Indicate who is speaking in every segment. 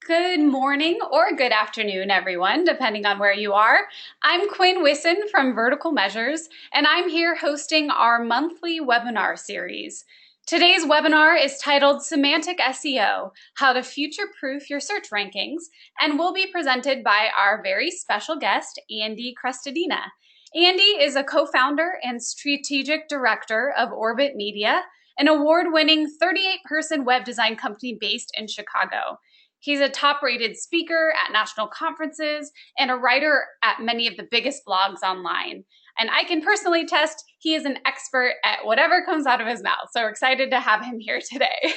Speaker 1: Good morning or good afternoon, everyone, depending on where you are. I'm Quinn Wisson from Vertical Measures, and I'm here hosting our monthly webinar series. Today's webinar is titled Semantic SEO, How to Future-Proof Your Search Rankings, and will be presented by our very special guest, Andy Crestodina. Andy is a co-founder and strategic director of Orbit Media, an award-winning 38-person web design company based in Chicago. He's a top-rated speaker at national conferences and a writer at many of the biggest blogs online. And I can personally attest he is an expert at whatever comes out of his mouth. So excited to have him here today.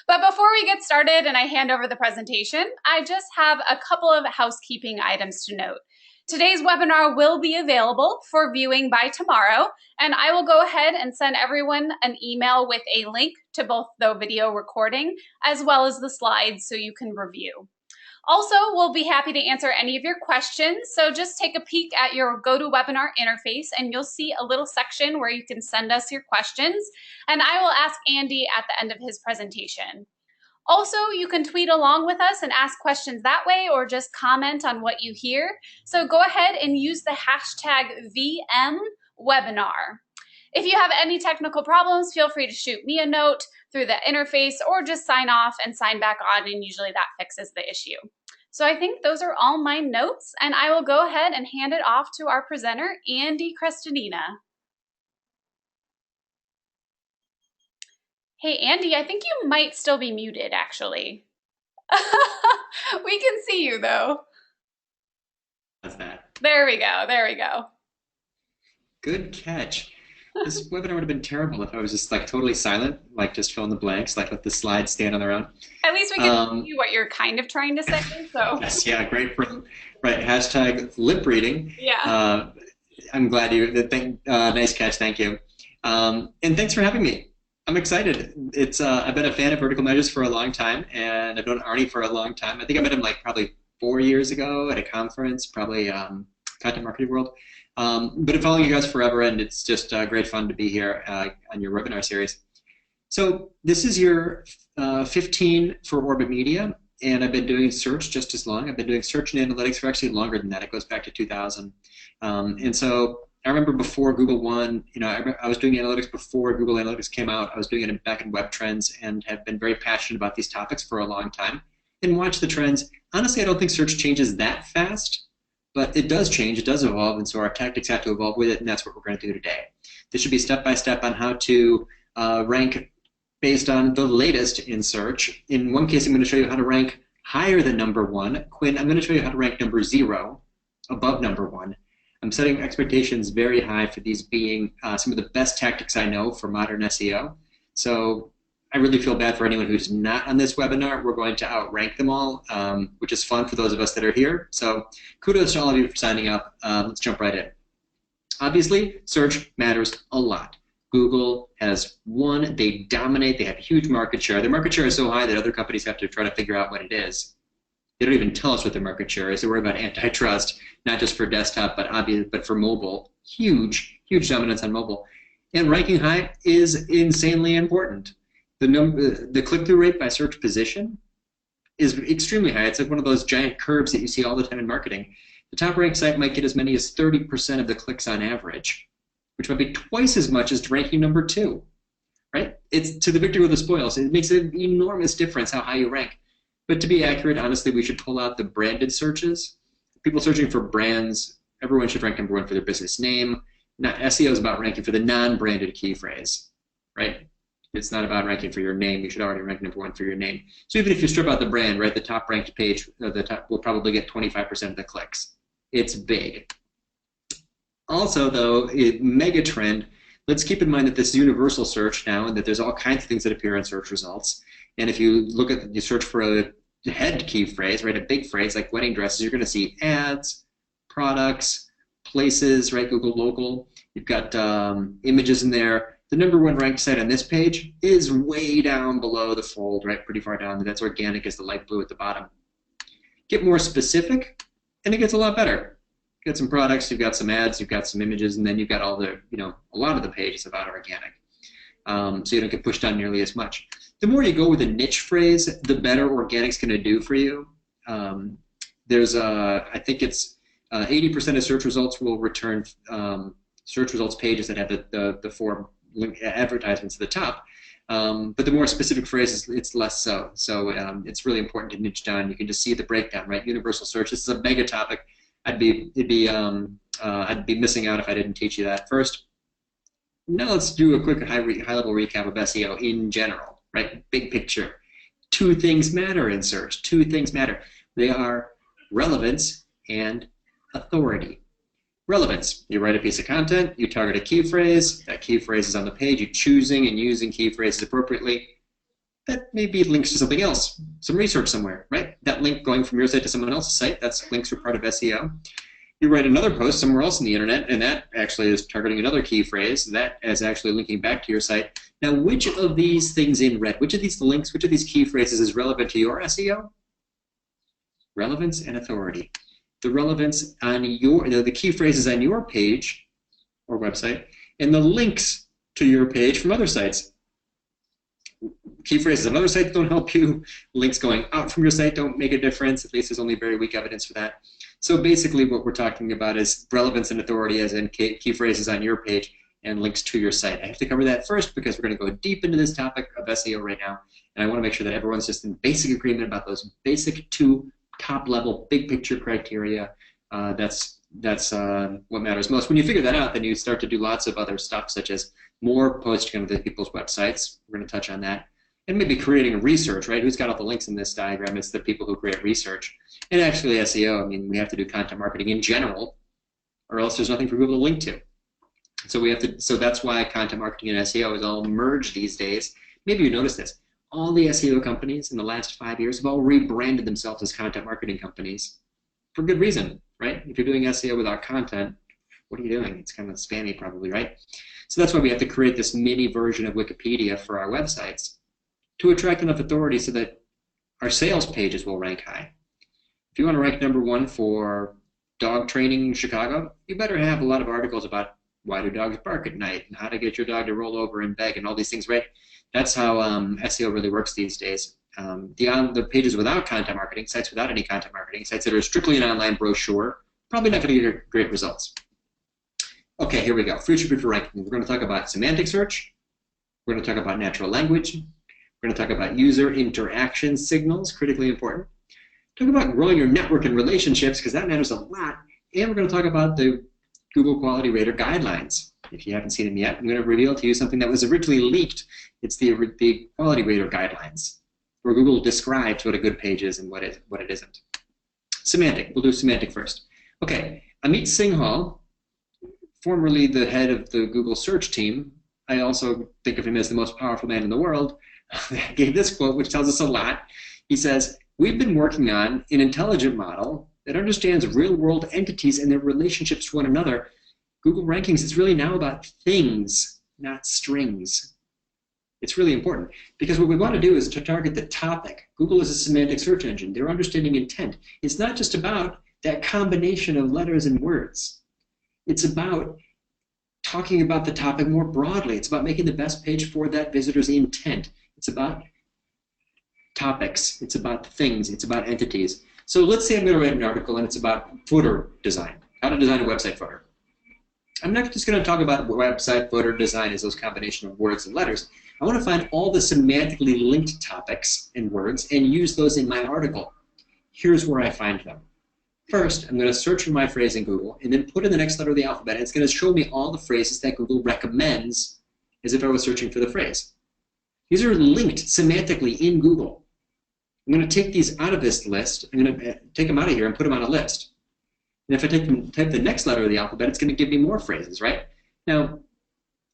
Speaker 1: But before we get started and I hand over the presentation, I just have a couple of housekeeping items to note. Today's webinar will be available for viewing by tomorrow, and I will go ahead and send everyone an email with a link to both the video recording as well as the slides so you can review. Also, we'll be happy to answer any of your questions, so just take a peek at your GoToWebinar interface and you'll see a little section where you can send us your questions, and I will ask Andy at the end of his presentation. Also, you can tweet along with us and ask questions that way or just comment on what you hear. So go ahead and use the hashtag VMWebinar. If you have any technical problems, feel free to shoot me a note through the interface or just sign off and sign back on, and usually that fixes the issue. So I think those are all my notes, and I will go ahead and hand it off to our presenter, Andy Crestodina. Hey, Andy, I think you might still be muted, actually. We can see you, though.
Speaker 2: How's that?
Speaker 1: There we go. There we go.
Speaker 2: Good catch. This webinar would have been terrible if I was just like totally silent, like just fill in the blanks, like let the slides stand on their own.
Speaker 1: At least we can see what you're kind of trying to say. So.
Speaker 2: Yes, yeah, great. Right, hashtag lip reading.
Speaker 1: Yeah.
Speaker 2: I'm glad you. Nice catch. Thank you. And thanks for having me. I'm excited. I've been a fan of Vertical Measures for a long time, and I've known Arnie for a long time. I think I met him like probably 4 years ago at a conference, probably Content Marketing World. But I've followed you guys forever, and it's just great fun to be here on your webinar series. So this is your 15 for Orbit Media, and I've been doing search just as long. I've been doing search and analytics for actually longer than that. It goes back to 2000. And so I remember before Google One, I was doing analytics before Google Analytics came out. I was doing it back in Web Trends and have been very passionate about these topics for a long time and watch the trends. Honestly, I don't think search changes that fast, but it does change, it does evolve, and so our tactics have to evolve with it, and that's what we're going to do today. This should be step-by-step on how to rank based on the latest in search. In one case, I'm going to show you how to rank higher than number 1. Quinn, I'm going to show you how to rank number 0 above number 1. I'm setting expectations very high for these being some of the best tactics I know for modern SEO. So I really feel bad for anyone who's not on this webinar. We're going to outrank them all, which is fun for those of us that are here. So kudos to all of you for signing up. Let's jump right in. Obviously, search matters a lot. Google has won. They dominate. They have huge market share. Their market share is so high that other companies have to try to figure out what it is. They don't even tell us what their market share is. They worry about antitrust, not just for desktop, but for mobile. Huge, huge dominance on mobile. And ranking high is insanely important. The click-through rate by search position is extremely high. It's like one of those giant curves that you see all the time in marketing. The top-ranked site might get as many as 30% of the clicks on average, which might be twice as much as ranking number 2. Right? It's to the victor with the spoils. It makes an enormous difference how high you rank. But to be accurate, honestly, we should pull out the branded searches. People searching for brands, everyone should rank number 1 for their business name. Not SEO is about ranking for the non-branded key phrase, right? It's not about ranking for your name. You should already rank number 1 for your name. So even if you strip out the brand, right, the top-ranked page, the top will probably get 25% of the clicks. It's big. Also, though, mega trend. Let's keep in mind that this is universal search now, and that there's all kinds of things that appear in search results. And if you look at you search for a head key phrase, right, a big phrase like wedding dresses, you're going to see ads, products, places, right, Google Local. You've got images in there. The number 1 ranked site on this page is way down below the fold, right, pretty far down. That's organic as the light blue at the bottom. Get more specific, and it gets a lot better. You've got some products, you've got some ads, you've got some images, and then you've got all the, a lot of the page is about organic. So you don't get pushed down nearly as much. The more you go with a niche phrase, the better organic's going to do for you. there's I think it's 80% of search results will return search results pages that have the four link advertisements at the top. But the more specific phrases, it's less so. So it's really important to niche down. You can just see the breakdown, right? Universal search. This is a mega topic. I'd be missing out if I didn't teach you that first. Now let's do a quick high-level recap of SEO in general, right? Big picture. Two things matter in search. Two things matter. They are relevance and authority. Relevance. You write a piece of content, you target a key phrase, that key phrase is on the page, you're choosing and using key phrases appropriately. That maybe links to something else, some research somewhere, right? That link going from your site to someone else's site, that's links are part of SEO. You write another post somewhere else on the internet, and that actually is targeting another key phrase, and that is actually linking back to your site. Now, which of these things in red, which of these links, which of these key phrases is relevant to your SEO? Relevance and authority. The relevance on the key phrases on your page or website, and the links to your page from other sites. Key phrases on other sites don't help you. Links going out from your site don't make a difference. At least there's only very weak evidence for that. So basically what we're talking about is relevance and authority as in key phrases on your page and links to your site. I have to cover that first because we're going to go deep into this topic of SEO right now. And I want to make sure that everyone's just in basic agreement about those basic two top-level, big-picture criteria. That's what matters most. When you figure that out, then you start to do lots of other stuff, such as more posting on the people's websites. We're going to touch on that. And maybe creating research, right? Who's got all the links in this diagram? It's the people who create research. And actually SEO, I mean, we have to do content marketing in general, or else there's nothing for Google to link to. So we have to. So that's why content marketing and SEO is all merged these days. Maybe you noticed this. All the SEO companies in the last 5 years have all rebranded themselves as content marketing companies for good reason, right? If you're doing SEO without content, what are you doing? It's kind of spammy probably, right? So that's why we have to create this mini version of Wikipedia for our websites to attract enough authority so that our sales pages will rank high. If you want to rank #1 for dog training in Chicago, you better have a lot of articles about why do dogs bark at night and how to get your dog to roll over and beg and all these things, right? That's how SEO really works these days. The pages without content marketing, sites without any content marketing, sites that are strictly an online brochure, probably not going to get great results. Okay, here we go. Future-proof ranking. We're going to talk about semantic search. We're going to talk about natural language. We're going to talk about user interaction signals, critically important. Talk about growing your network and relationships, because that matters a lot. And we're going to talk about the Google Quality Rater guidelines. If you haven't seen them yet, I'm going to reveal to you something that was originally leaked. It's the Quality Rater guidelines, where Google describes what a good page is and what it isn't. Semantic. We'll do semantic first. Okay, Amit Singhal, formerly the head of the Google search team, I also think of him as the most powerful man in the world, gave this quote, which tells us a lot. He says, "We've been working on an intelligent model that understands real-world entities and their relationships to one another. Google rankings is really now about things, not strings." It's really important because what we want to do is to target the topic. Google is a semantic search engine. They're understanding intent. It's not just about that combination of letters and words. It's about talking about the topic more broadly. It's about making the best page for that visitor's intent. It's about topics. It's about things. It's about entities. So let's say I'm going to write an article and it's about footer design, how to design a website footer. I'm not just going to talk about website footer design as those combination of words and letters. I want to find all the semantically linked topics and words and use those in my article. Here's where I find them. First, I'm going to search for my phrase in Google and then put in the next letter of the alphabet. And it's going to show me all the phrases that Google recommends as if I was searching for the phrase. These are linked semantically in Google. I'm going to take these out of this list. I'm going to take them out of here and put them on a list. And if I type the next letter of the alphabet, it's going to give me more phrases, right? Now,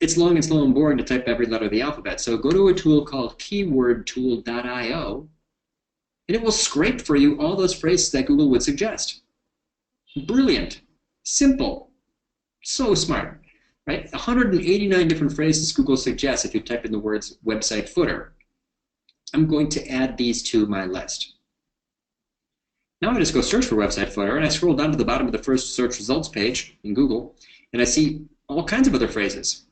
Speaker 2: it's long and slow and boring to type every letter of the alphabet. So go to a tool called keywordtool.io, and it will scrape for you all those phrases that Google would suggest. Brilliant. Simple. So smart, right? 189 different phrases Google suggests if you type in the words website footer. I'm going to add these to my list. Now I just go search for website footer, and I scroll down to the bottom of the first search results page in Google, and I see all kinds of other phrases.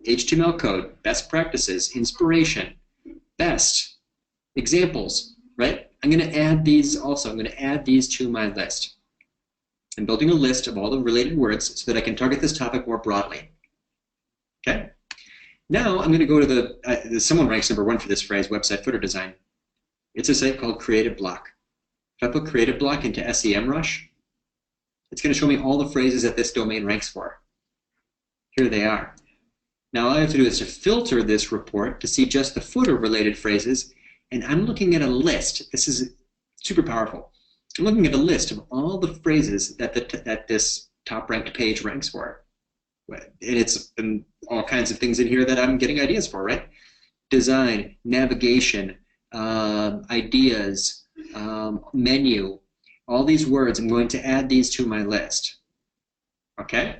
Speaker 2: HTML code, best practices, inspiration, best, examples, right? I'm going to add these also. I'm going to add these to my list. I'm building a list of all the related words so that I can target this topic more broadly. Okay? Now I'm going to go to someone ranks #1 for this phrase, website footer design. It's a site called Creative Block. If I put Creative Block into SEMrush, it's going to show me all the phrases that this domain ranks for. Here they are. Now all I have to do is to filter this report to see just the footer-related phrases, and I'm looking at a list. This is super powerful. I'm looking at a list of all the phrases that this top-ranked page ranks for. And it's all kinds of things in here that I'm getting ideas for, right? Design, navigation, ideas, menu, all these words. I'm going to add these to my list. Okay?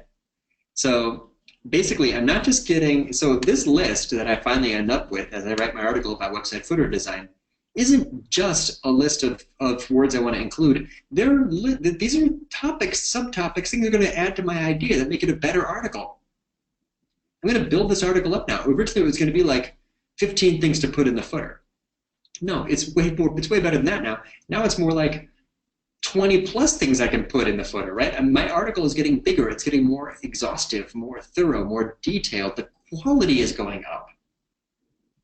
Speaker 2: So basically, I'm not just getting, so this list that I finally end up with as I write my article about website footer design isn't just a list of words I want to include. These are topics, subtopics, things I'm going to add to my idea that make it a better article. I'm going to build this article up now. Originally, it was going to be like 15 things to put in the footer. No, it's way better than that now. Now it's more like 20 plus things I can put in the footer, right? And my article is getting bigger. It's getting more exhaustive, more thorough, more detailed. The quality is going up,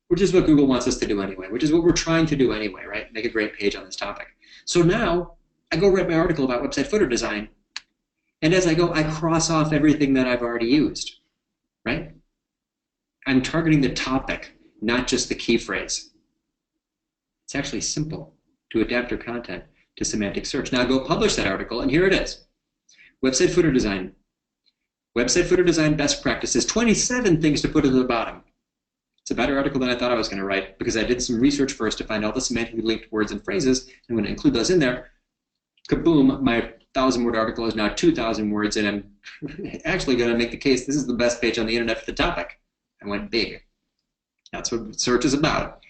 Speaker 2: which is what Google wants us to do anyway, which is what we're trying to do anyway, right? Make a great page on this topic. So now I go write my article about website footer design, and as I go, I cross off everything that I've already used, right? I'm targeting the topic, not just the key phrase. It's actually simple to adapt your content to semantic search. Now go publish that article, and here it is. Website footer design. Website footer design best practices, 27 things to put at the bottom. It's a better article than I thought I was going to write because I did some research first to find all the semantically linked words and phrases. I'm going to include those in there. Kaboom, my 1,000-word article is now 2,000 words, and I'm actually going to make the case this is the best page on the internet for the topic. I went big. That's what search is about.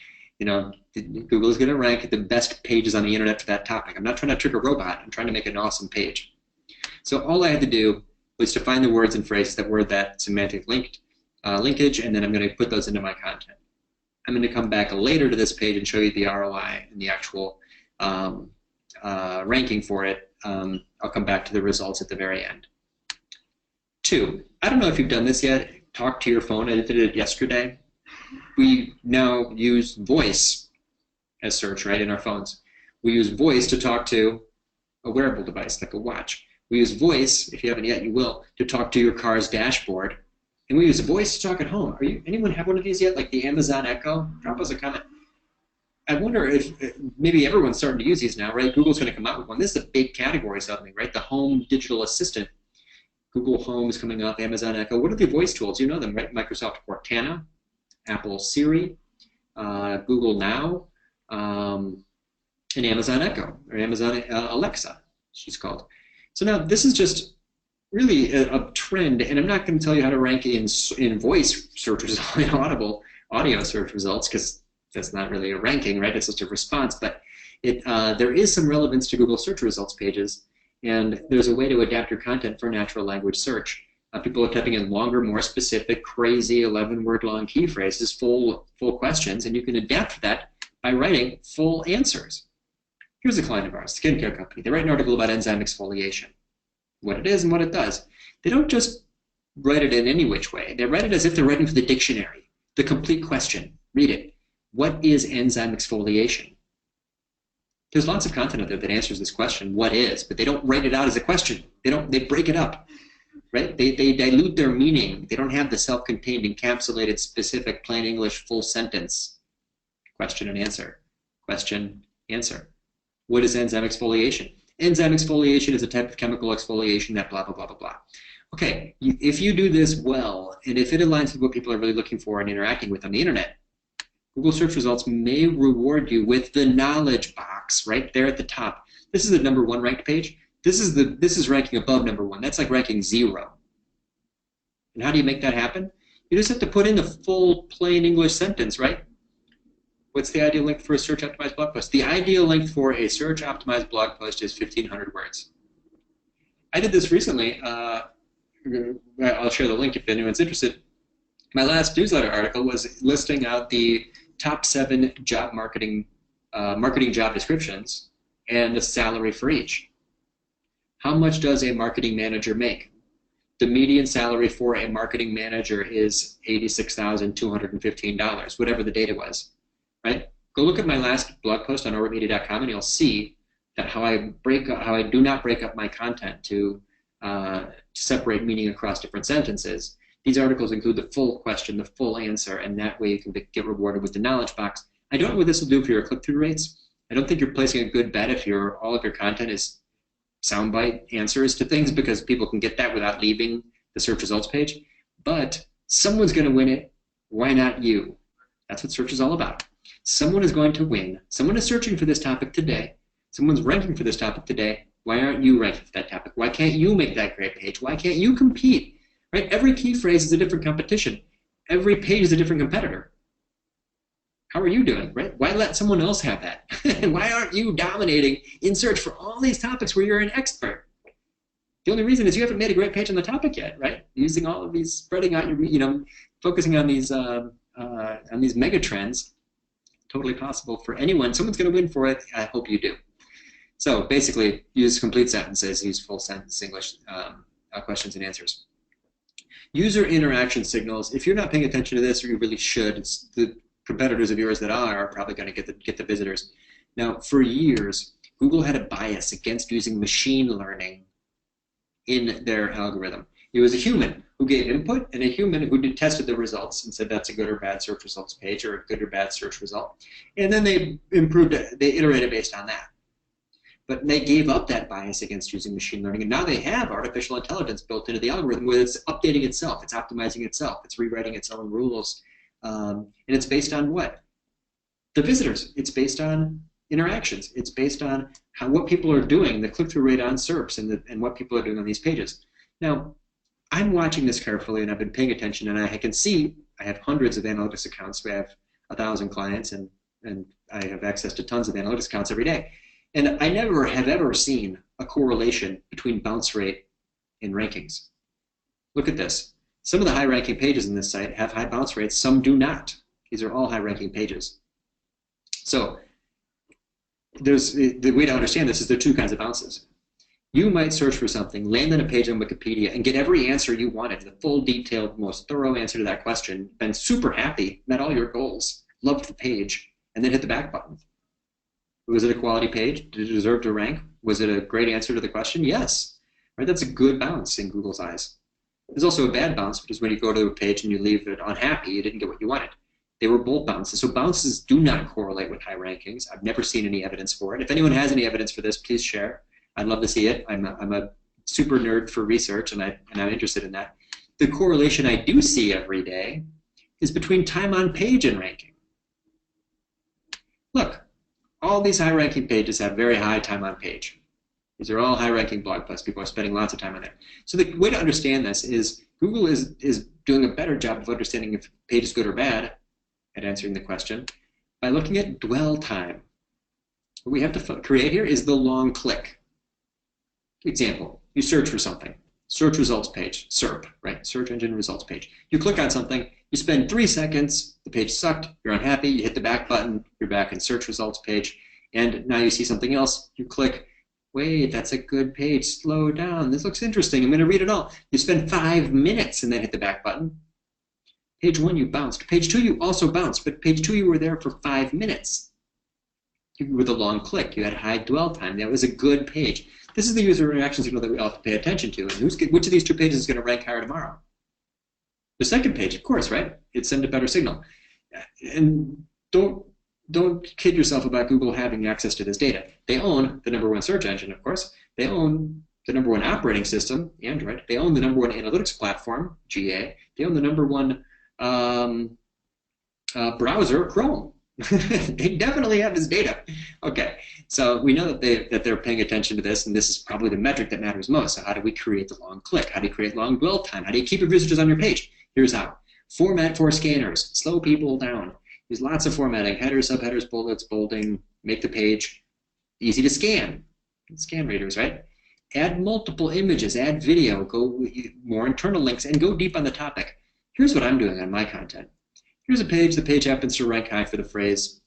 Speaker 2: You know, Google is going to rank the best pages on the internet for that topic. I'm not trying to trick a robot. I'm trying to make an awesome page. So all I had to do was to find the words and phrases that were that semantic linkage, and then I'm going to put those into my content. I'm going to come back later to this page and show you the ROI and the actual ranking for it. I'll come back to the results at the very end. 2, I don't know if you've done this yet. Talk to your phone. I did it yesterday. We now use voice as search, right, in our phones. We use voice to talk to a wearable device, like a watch. We use voice, if you haven't yet, you will, to talk to your car's dashboard. And we use voice to talk at home. Anyone have one of these yet, like the Amazon Echo? Drop us a comment. I wonder if maybe everyone's starting to use these now, right? Google's going to come out with one. This is a big category suddenly, right? The home digital assistant. Google Home is coming up, Amazon Echo. What are the voice tools? You know them, right? Microsoft Cortana, Apple Siri, Google Now, and Amazon Echo, or Amazon Alexa, she's called. So now this is just really a trend, and I'm not going to tell you how to rank in voice search results, in audio search results, because that's not really a ranking, right? It's just a response, but there is some relevance to Google search results pages, and there's a way to adapt your content for natural language search. People are typing in longer, more specific, crazy 11-word long key phrases, full questions, and you can adapt that by writing full answers. Here's a client of ours, a skincare company. They write an article about enzyme exfoliation, what it is and what it does. They don't just write it in any which way. They write it as if they're writing for the dictionary, the complete question. Read it. What is enzyme exfoliation? There's lots of content out there that answers this question, what is, but they don't write it out as a question. They break it up, right? They dilute their meaning. They don't have the self-contained, encapsulated, specific, plain English, full sentence. Question and answer. Question, answer. What is enzyme exfoliation? Enzyme exfoliation is a type of chemical exfoliation that blah, blah, blah, blah, blah. Okay, if you do this well, and if it aligns with what people are really looking for and interacting with on the internet, Google search results may reward you with the knowledge box right there at the top. This is the #1 ranked page. This is ranking above #1. That's like ranking 0. And how do you make that happen? You just have to put in the full plain English sentence, right? What's the ideal length for a search optimized blog post? The ideal length for a search optimized blog post is 1,500 words. I did this recently. I'll share the link if anyone's interested. My last newsletter article was listing out the top 7 job marketing marketing job descriptions and the salary for each. How much does a marketing manager make? The median salary for a marketing manager is $86,215, whatever the data was, right? Go look at my last blog post on orbitmedia.com and you'll see that how I do not break up my content to separate meaning across different sentences. These articles include the full question, the full answer, and that way you can get rewarded with the knowledge box. I don't know what this will do for your click-through rates. I don't think you're placing a good bet if all of your content is soundbite answers to things, because people can get that without leaving the search results page. But someone's going to win it. Why not you? That's what search is all about. Someone is going to win. Someone is searching for this topic today. Someone's ranking for this topic today. Why aren't you ranking for that topic? Why can't you make that great page? Why can't you compete? Right? Every key phrase is a different competition. Every page is a different competitor. How are you doing, right? Why let someone else have that? Why aren't you dominating in search for all these topics where you're an expert? The only reason is you haven't made a great page on the topic yet, right? Using all of these, spreading out your, focusing on these mega trends, totally possible for anyone. Someone's going to win for it. I hope you do. So basically, use complete sentences, use full sentence English questions and answers. User interaction signals. If you're not paying attention to this, or you really should, the competitors of yours that are probably going to get the visitors. Now, for years, Google had a bias against using machine learning in their algorithm. It was a human who gave input and a human who tested the results and said that's a good or bad search results page or a good or bad search result. And then they improved it, they iterated based on that. But they gave up that bias against using machine learning, and now they have artificial intelligence built into the algorithm where it's updating itself, it's optimizing itself, it's rewriting its own rules. And it's based on what? The visitors. It's based on interactions. It's based on what people are doing, the click-through rate on SERPs, and what people are doing on these pages. Now, I'm watching this carefully, and I've been paying attention, and I can see I have hundreds of analytics accounts. We have 1,000 clients, and I have access to tons of analytics accounts every day. And I never have ever seen a correlation between bounce rate and rankings. Look at this. Some of the high-ranking pages in this site have high bounce rates. Some do not. These are all high-ranking pages. So the way to understand this is there are two kinds of bounces. You might search for something, land on a page on Wikipedia, and get every answer you wanted, the full, detailed, most thorough answer to that question, been super happy, met all your goals, loved the page, and then hit the back button. Was it a quality page? Did it deserve to rank? Was it a great answer to the question? Yes. Right? That's a good bounce in Google's eyes. There's also a bad bounce, which is when you go to a page and you leave it unhappy, you didn't get what you wanted. They were both bounces. So bounces do not correlate with high rankings. I've never seen any evidence for it. If anyone has any evidence for this, please share. I'd love to see it. I'm a super nerd for research, and I'm interested in that. The correlation I do see every day is between time on page and ranking. Look, all these high-ranking pages have very high time on page. These are all high-ranking blog posts. People are spending lots of time on there. So the way to understand this is Google is doing a better job of understanding if a page is good or bad at answering the question by looking at dwell time. What we have to create here is the long click. Example, you search for something. Search results page, SERP, right? Search engine results page. You click on something, you spend 3 seconds, the page sucked, you're unhappy, you hit the back button, you're back in search results page, and now you see something else, you click, wait, that's a good page, slow down, this looks interesting, I'm going to read it all. You spend 5 minutes and then hit the back button. Page 1 you bounced, page 2 you also bounced, but page 2 you were there for 5 minutes. With a long click, you had high dwell time, that was a good page. This is the user interaction signal that we all have to pay attention to, and which of these two pages is going to rank higher tomorrow? The second page, of course, right? It sends a better signal. And don't kid yourself about Google having access to this data. They own the #1 search engine, of course. They own the #1 operating system, Android. They own the #1 analytics platform, GA. They own the #1 browser, Chrome. They definitely have this data. Okay, so we know that they're paying attention to this, and this is probably the metric that matters most. So how do we create the long click? How do you create long dwell time? How do you keep your visitors on your page? Here's how. Format for scanners. Slow people down. Use lots of formatting. Headers, subheaders, bullets, bolding. Make the page easy to scan. Scan readers, right? Add multiple images. Add video. Go more internal links, and go deep on the topic. Here's what I'm doing on my content. Here's a page. The page happens to rank high for the phrase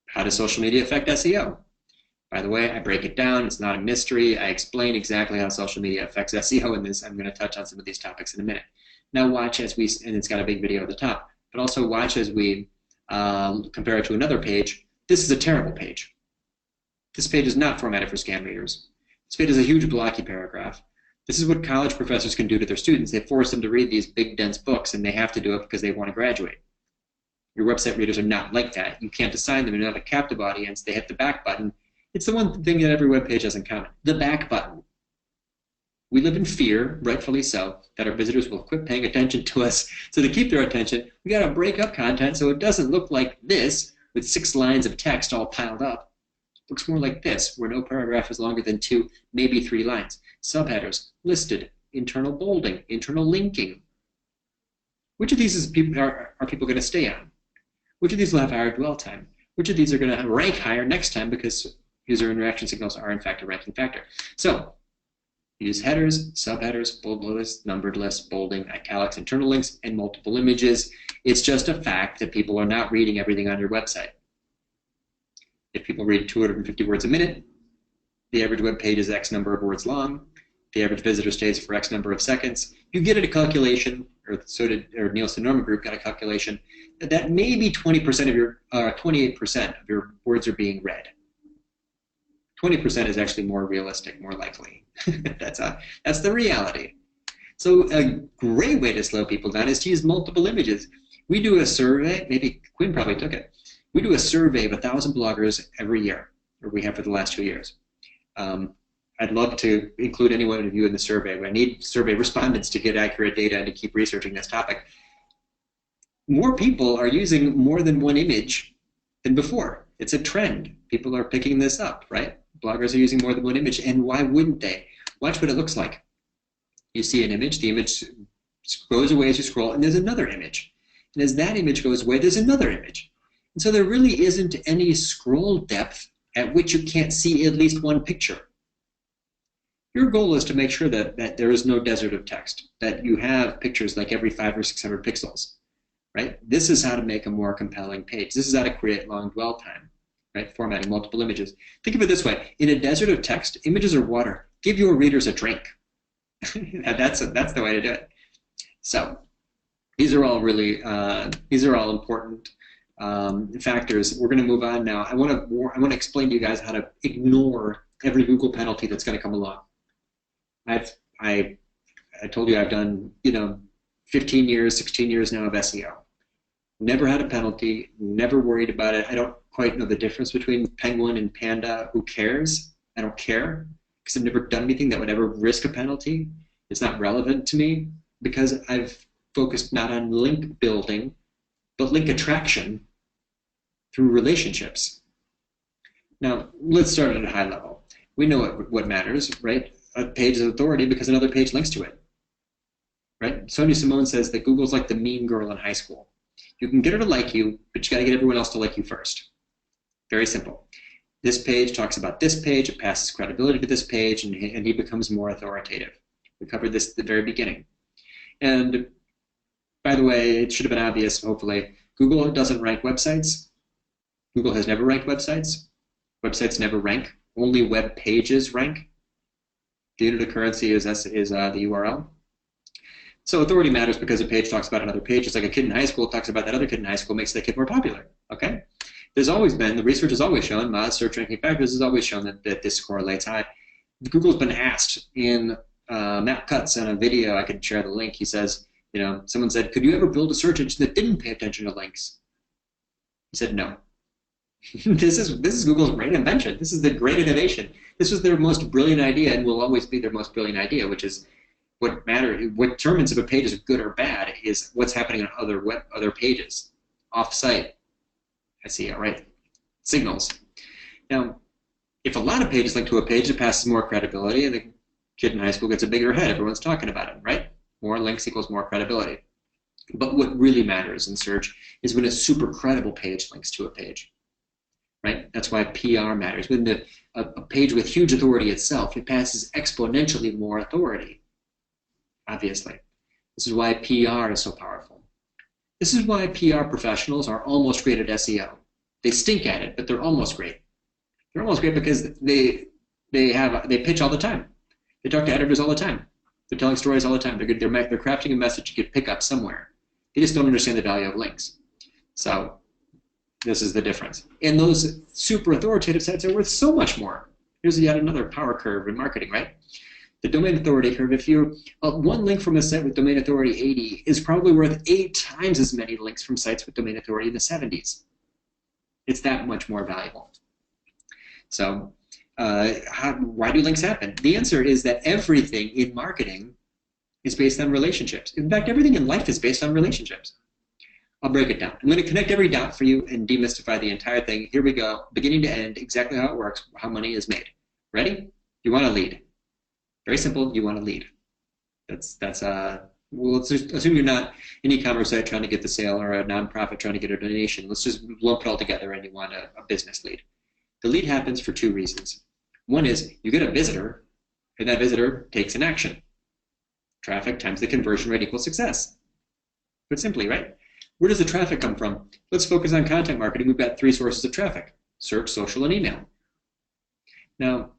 Speaker 2: How does social media affect SEO? By the way, I break it down. It's not a mystery. I explain exactly how social media affects SEO in this. I'm going to touch on some of these topics in a minute. Now watch as we, and it's got a big video at the top, but also watch as we compare it to another page. This is a terrible page. This page is not formatted for scan readers. This page is a huge blocky paragraph. This is what college professors can do to their students. They force them to read these big, dense books, and they have to do it because they want to graduate. Your website readers are not like that. You can't assign them another captive audience. They hit the back button. It's the one thing that every web page has in common, the back button. We live in fear, rightfully so, that our visitors will quit paying attention to us. So to keep their attention, we got to break up content so it doesn't look like this with 6 lines of text all piled up. It looks more like this, where no paragraph is longer than 2, maybe 3 lines. Subheaders, listed, internal bolding, internal linking. Which of these are people going to stay on? Which of these will have higher dwell time? Which of these are going to rank higher next time because user interaction signals are in fact a ranking factor? So use headers, subheaders, bold lists, numbered lists, bolding, italics, internal links, and multiple images. It's just a fact that people are not reading everything on your website. If people read 250 words a minute, the average web page is X number of words long. The average visitor stays for X number of seconds. You get a calculation, or so did Nielsen Norman Group got a calculation, that maybe 20% of your, 28% of your words are being read. 20% is actually more realistic, more likely. That's the reality. So a great way to slow people down is to use multiple images. We do a survey, maybe Quinn probably took it. We do a survey of 1,000 bloggers every year, or we have for the last 2 years. I'd love to include any one of you in the survey. I need survey respondents to get accurate data and to keep researching this topic. More people are using more than one image than before. It's a trend. People are picking this up, right? Bloggers are using more than one image, and why wouldn't they? Watch what it looks like. You see an image, the image goes away as you scroll, and there's another image. And as that image goes away, there's another image. And so there really isn't any scroll depth at which you can't see at least one picture. Your goal is to make sure that there is no desert of text, that you have pictures like every 500 or 600 pixels, right? This is how to make a more compelling page. This is how to create long dwell time, right? Formatting multiple images. Think of it this way. In a desert of text, images are water. Give your readers a drink. That's the way to do it. So these are all really, these are all important factors. We're going to move on now. I want to explain to you guys how to ignore every Google penalty that's going to come along. I told you I've done 15 years, 16 years now of SEO. Never had a penalty. Never worried about it. I don't quite know the difference between Penguin and Panda. Who cares? I don't care because I've never done anything that would ever risk a penalty. It's not relevant to me because I've focused not on link building, but link attraction through relationships. Now, let's start at a high level. We know what matters, right? A page is authority because another page links to it, right? Sonia Simone says that Google's like the mean girl in high school. You can get her to like you, but you got to get everyone else to like you first. Very simple. This page talks about this page, it passes credibility to this page, and he becomes more authoritative. We covered this at the very beginning. And by the way, it should have been obvious, hopefully, Google doesn't rank websites. Google has never ranked websites. Websites never rank. Only web pages rank. The unit of currency is the URL. So authority matters because a page talks about another page. It's like a kid in high school talks about that other kid in high school, makes that kid more popular. Okay? There's always been, the research has always shown, Moz search ranking factors has always shown that this correlates high. Google's been asked in Matt Cutts on a video, I can share the link, he says, someone said, could you ever build a search engine that didn't pay attention to links? He said, no. This is Google's great invention. This is the great innovation. This was their most brilliant idea and will always be their most brilliant idea, which is what determines if a page is good or bad is what's happening on other pages, off-site SEO, right? Signals. Now, if a lot of pages link to a page, it passes more credibility, and the kid in high school gets a bigger head. Everyone's talking about it, right? More links equals more credibility. But what really matters in search is when a super credible page links to a page. Right? That's why PR matters. When a page with huge authority itself, it passes exponentially more authority, obviously. This is why PR is so powerful. This is why PR professionals are almost great at SEO. They stink at it, but they're almost great. They're almost great because they pitch all the time. They talk to editors all the time. They're telling stories all the time. They're crafting a message you could pick up somewhere. They just don't understand the value of links. So this is the difference. And those super authoritative sites are worth so much more. Here's yet another power curve in marketing, right? The domain authority curve, if you one link from a site with domain authority 80 is probably worth 8 times as many links from sites with domain authority in the 70s. It's that much more valuable. So why do links happen? The answer is that everything in marketing is based on relationships. In fact, everything in life is based on relationships. I'll break it down. I'm going to connect every dot for you and demystify the entire thing. Here we go, beginning to end, exactly how it works, how money is made. Ready? You want to lead. Very simple, you want to lead. Well, let's just assume you're not an e-commerce site trying to get the sale or a nonprofit trying to get a donation. Let's just lump it all together and you want a business lead. The lead happens for 2 reasons. One is you get a visitor, and that visitor takes an action. Traffic times the conversion rate equals success. Put simply, right? Where does the traffic come from? Let's focus on content marketing. We've got 3 sources of traffic: search, social, and email. Now,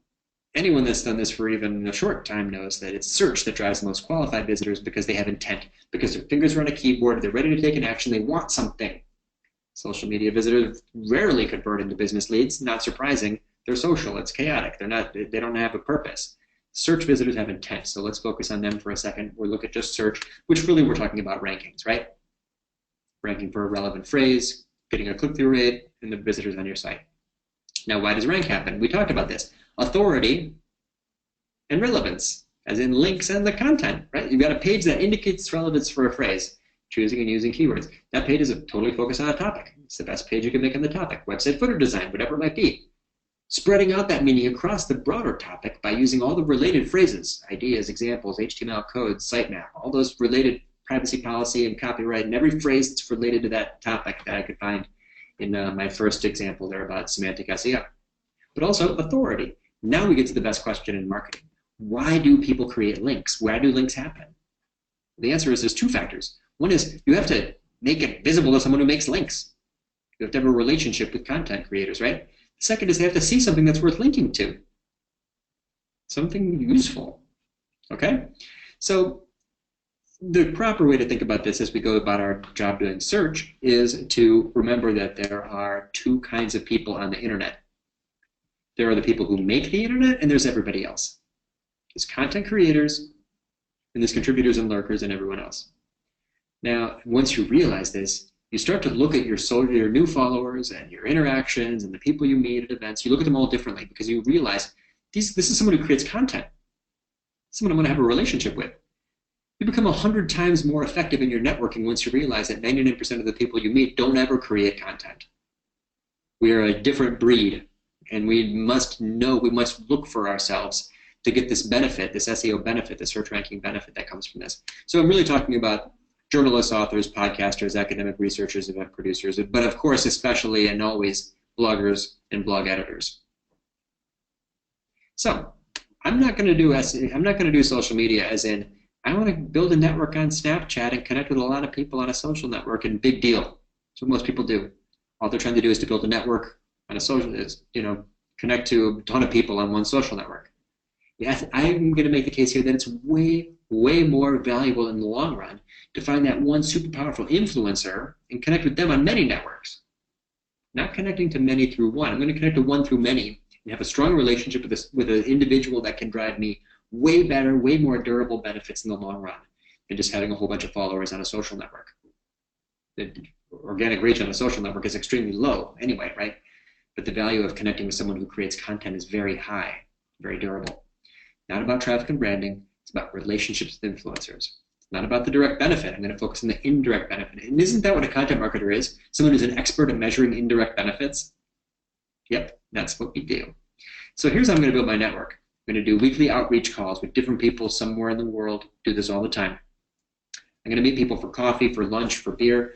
Speaker 2: anyone that's done this for even a short time knows that it's search that drives the most qualified visitors because they have intent, because their fingers are on a keyboard, they're ready to take an action, they want something. Social media visitors rarely convert into business leads. Not surprising. They're social. It's chaotic. They don't have a purpose. Search visitors have intent, so let's focus on them for a second. We'll look at just search, which really we're talking about rankings, right? Ranking for a relevant phrase, getting a click-through rate, and the visitors on your site. Now, why does rank happen? We talked about this. Authority and relevance, as in links and the content, right? You've got a page that indicates relevance for a phrase, choosing and using keywords. That page is totally focused on a topic. It's the best page you can make on the topic. Website footer design, whatever it might be. Spreading out that meaning across the broader topic by using all the related phrases, ideas, examples, HTML codes, sitemap, all those related privacy policy and copyright, and every phrase that's related to that topic that I could find in my first example there about semantic SEO. But also authority. Now we get to the best question in marketing. Why do people create links? Why do links happen? The answer is there's 2 factors. One is you have to make it visible to someone who makes links. You have to have a relationship with content creators, right? The second is they have to see something that's worth linking to. Something useful, okay? So the proper way to think about this as we go about our job doing search is to remember that there are 2 kinds of people on the internet. There are the people who make the internet, and there's everybody else. There's content creators, and there's contributors and lurkers and everyone else. Now, once you realize this, you start to look at your new followers and your interactions and the people you meet at events. You look at them all differently because you realize this is someone who creates content, someone I'm going to have a relationship with. You become 100 times more effective in your networking once you realize that 99% of the people you meet don't ever create content. We are a different breed, and we must look for ourselves to get this benefit, this SEO benefit, the search ranking benefit that comes from this. So I'm really talking about journalists, authors, podcasters, academic researchers, event producers, but of course, especially and always bloggers and blog editors. So I'm not going to do social media as in I want to build a network on Snapchat and connect with a lot of people on a social network, and big deal. That's what most people do. All they're trying to do is to build a network on a social, connect to a ton of people on one social network. Yes, I'm going to make the case here that it's way, way more valuable in the long run to find that one super powerful influencer and connect with them on many networks. Not connecting to many through one. I'm going to connect to one through many and have a strong relationship with an individual that can drive me way better, way more durable benefits in the long run than just having a whole bunch of followers on a social network. The organic reach on a social network is extremely low anyway, right? But the value of connecting with someone who creates content is very high, very durable. Not about traffic and branding, it's about relationships with influencers. It's not about the direct benefit. I'm going to focus on the indirect benefit. And isn't that what a content marketer is? Someone who's an expert at measuring indirect benefits? Yep, that's what we do. So here's how I'm going to build my network. I'm going to do weekly outreach calls with different people somewhere in the world. Do this all the time. I'm going to meet people for coffee, for lunch, for beer.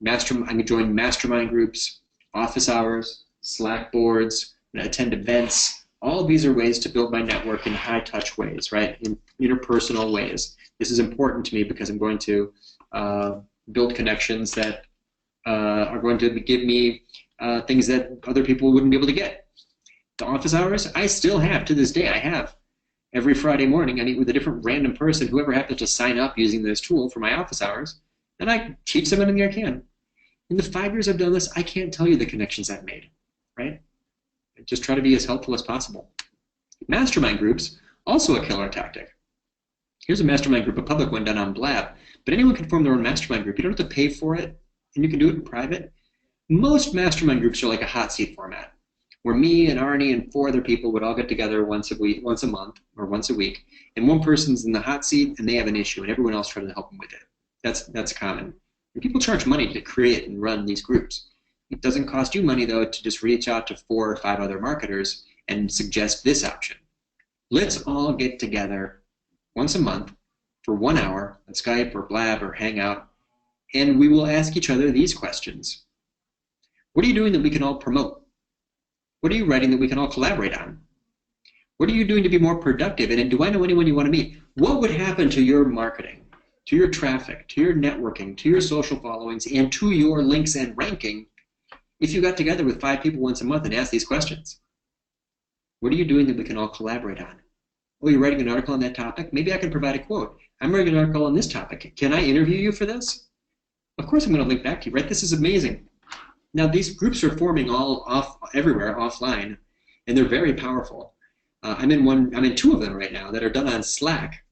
Speaker 2: I'm going to join mastermind groups, office hours, Slack boards, I'm going to attend events. All of these are ways to build my network in high-touch ways, right? In interpersonal ways. This is important to me because I'm going to build connections that are going to give me things that other people wouldn't be able to get. The office hours, I still have to this day. I have every Friday morning. I meet with a different random person, whoever happens to sign up using this tool for my office hours, and I teach them anything I can. In the 5 years I've done this, I can't tell you the connections I've made, right? I just try to be as helpful as possible. Mastermind groups, also a killer tactic. Here's a mastermind group, a public one done on Blab, but anyone can form their own mastermind group. You don't have to pay for it, and you can do it in private. Most mastermind groups are like a hot seat format, where me and Arnie and 4 other people would all get together once a month, or once a week, and one person's in the hot seat and they have an issue, and everyone else tries to help them with it. That's common. And people charge money to create and run these groups. It doesn't cost you money, though, to just reach out to 4 or 5 other marketers and suggest this option. Let's all get together once a month for 1 hour on Skype or Blab or Hangout, and we will ask each other these questions. What are you doing that we can all promote? What are you writing that we can all collaborate on? What are you doing to be more productive? And do I know anyone you want to meet? What would happen to your marketing, to your traffic, to your networking, to your social followings, and to your links and ranking if you got together with 5 people once a month and asked these questions? What are you doing that we can all collaborate on? Oh, you're writing an article on that topic? Maybe I can provide a quote. I'm writing an article on this topic. Can I interview you for this? Of course I'm going to link back to you, right? This is amazing. Now, these groups are forming all everywhere offline, and they're very powerful. I'm in 2 of them right now that are done on Slack.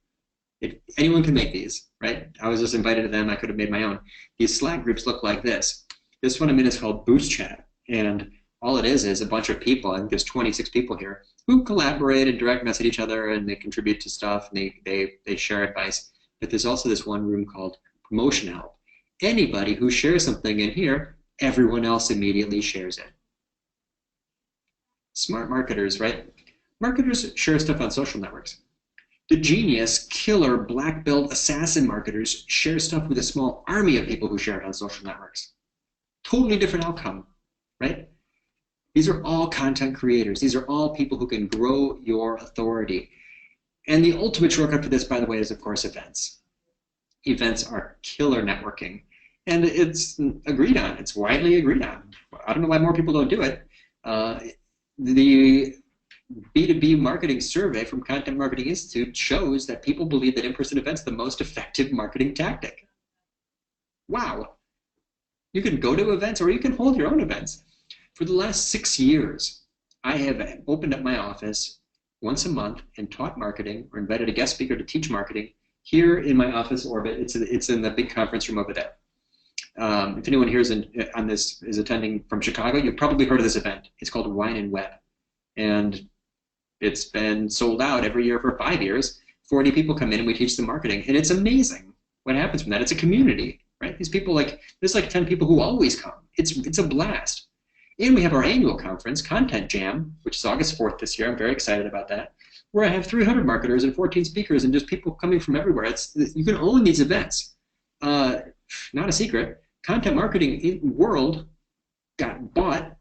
Speaker 2: Anyone can make these, right? I was just invited to them. I could have made my own. These Slack groups look like this. This one I'm in is called Boost Chat, and all it is a bunch of people. I think there's 26 people here who collaborate and direct message each other, and they contribute to stuff, and they share advice. But there's also this one room called Promotion Help. Anybody who shares something in here, everyone else immediately shares it. Smart marketers, right? Marketers share stuff on social networks. The genius, killer, black belt, assassin marketers share stuff with a small army of people who share it on social networks. Totally different outcome, right? These are all content creators. These are all people who can grow your authority. And the ultimate shortcut for this, by the way, is, of course, events. Events are killer networking. And it's agreed on. It's widely agreed on. I don't know why more people don't do it. The B2B marketing survey from Content Marketing Institute shows that people believe that in-person events are the most effective marketing tactic. Wow. You can go to events or you can hold your own events. For the last 6 years, I have opened up my office once a month and taught marketing or invited a guest speaker to teach marketing here in my office orbit. It's in the big conference room over there. If anyone here on this is attending from Chicago, you've probably heard of this event. It's called Wine and Web. And it's been sold out every year for 5 years. 40 people come in and we teach them marketing. And it's amazing what happens from that. It's a community, right? These people, there's like 10 people who always come. It's a blast. And we have our annual conference, Content Jam, which is August 4th this year. I'm very excited about that, where I have 300 marketers and 14 speakers and just people coming from everywhere. You can own these events. Not a secret. Content Marketing World got bought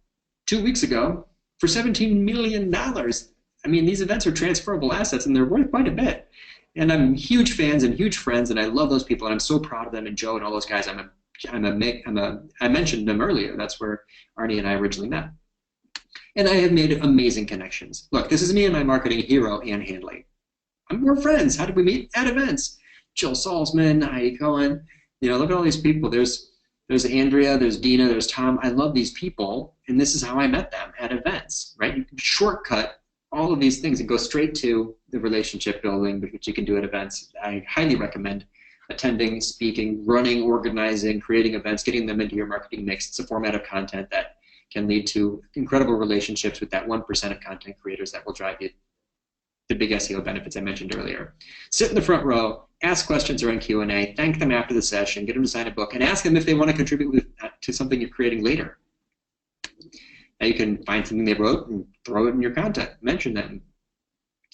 Speaker 2: 2 weeks ago for $17 million. I mean, these events are transferable assets, and they're worth quite a bit. And I'm huge fans and huge friends, and I love those people, and I'm so proud of them, and Joe and all those guys. I mentioned them earlier. That's where Arnie and I originally met. And I have made amazing connections. Look, this is me and my marketing hero, Ann Handley. We're friends. How did we meet? At events. Jill Salzman, Heidi Cohen. You know, look at all these people. There's Andrea, there's Dina, there's Tom. I love these people, and this is how I met them, at events, right? You can shortcut all of these things and go straight to the relationship building, which you can do at events. I highly recommend attending, speaking, running, organizing, creating events, getting them into your marketing mix. It's a format of content that can lead to incredible relationships with that 1% of content creators that will drive you the big SEO benefits I mentioned earlier. Sit in the front row, ask questions during Q&A, thank them after the session, get them to sign a book, and ask them if they want to contribute to something you're creating later. Now you can find something they wrote and throw it in your content. Mention them.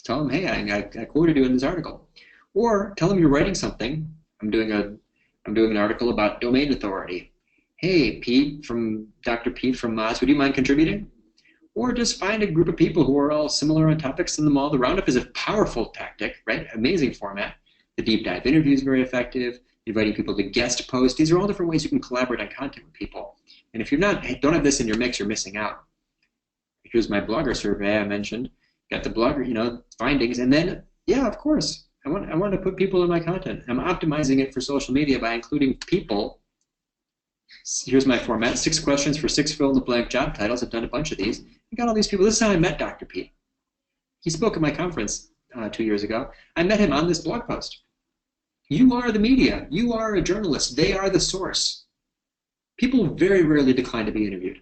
Speaker 2: Tell them, hey, I quoted you in this article. Or tell them you're writing something. I'm doing an article about domain authority. Hey, Pete from Dr. Pete from Moz, would you mind contributing? Or just find a group of people who are all similar on topics, send them all. The roundup is a powerful tactic, right? Amazing format. The deep dive interview is very effective. inviting people to guest post. These are all different ways you can collaborate on content with people. And if you're don't have this in your mix, you're missing out. Here's my blogger survey I mentioned. Got the blogger, findings, and then, yeah, of course, I want to put people in my content. I'm optimizing it for social media by including people. Here's my format: 6 questions for 6 fill-in-the-blank job titles. I've done a bunch of these. I got all these people. This is how I met Dr. Pete. He spoke at my conference 2 years ago. I met him on this blog post. You are the media. You are a journalist. They are the source. People very rarely decline to be interviewed.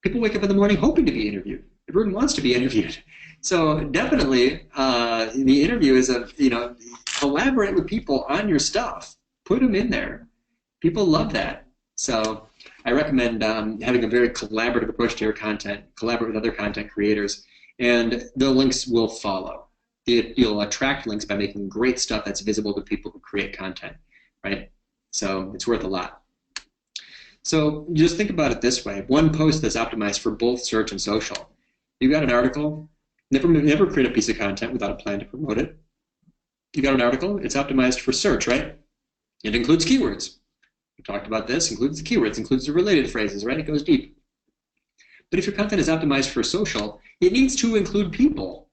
Speaker 2: People wake up in the morning hoping to be interviewed. Everyone wants to be interviewed. So definitely the interview is collaborate with people on your stuff. Put them in there. People love that. So I recommend having a very collaborative approach to your content, collaborate with other content creators, and the links will follow. You'll attract links by making great stuff that's visible to people who create content, right? So it's worth a lot. So just think about it this way. One post that's optimized for both search and social. You got an article, never create a piece of content without a plan to promote it. You got an article, it's optimized for search, right? It includes keywords. We talked about this, includes the keywords, includes the related phrases, right? It goes deep. But if your content is optimized for social, it needs to include people.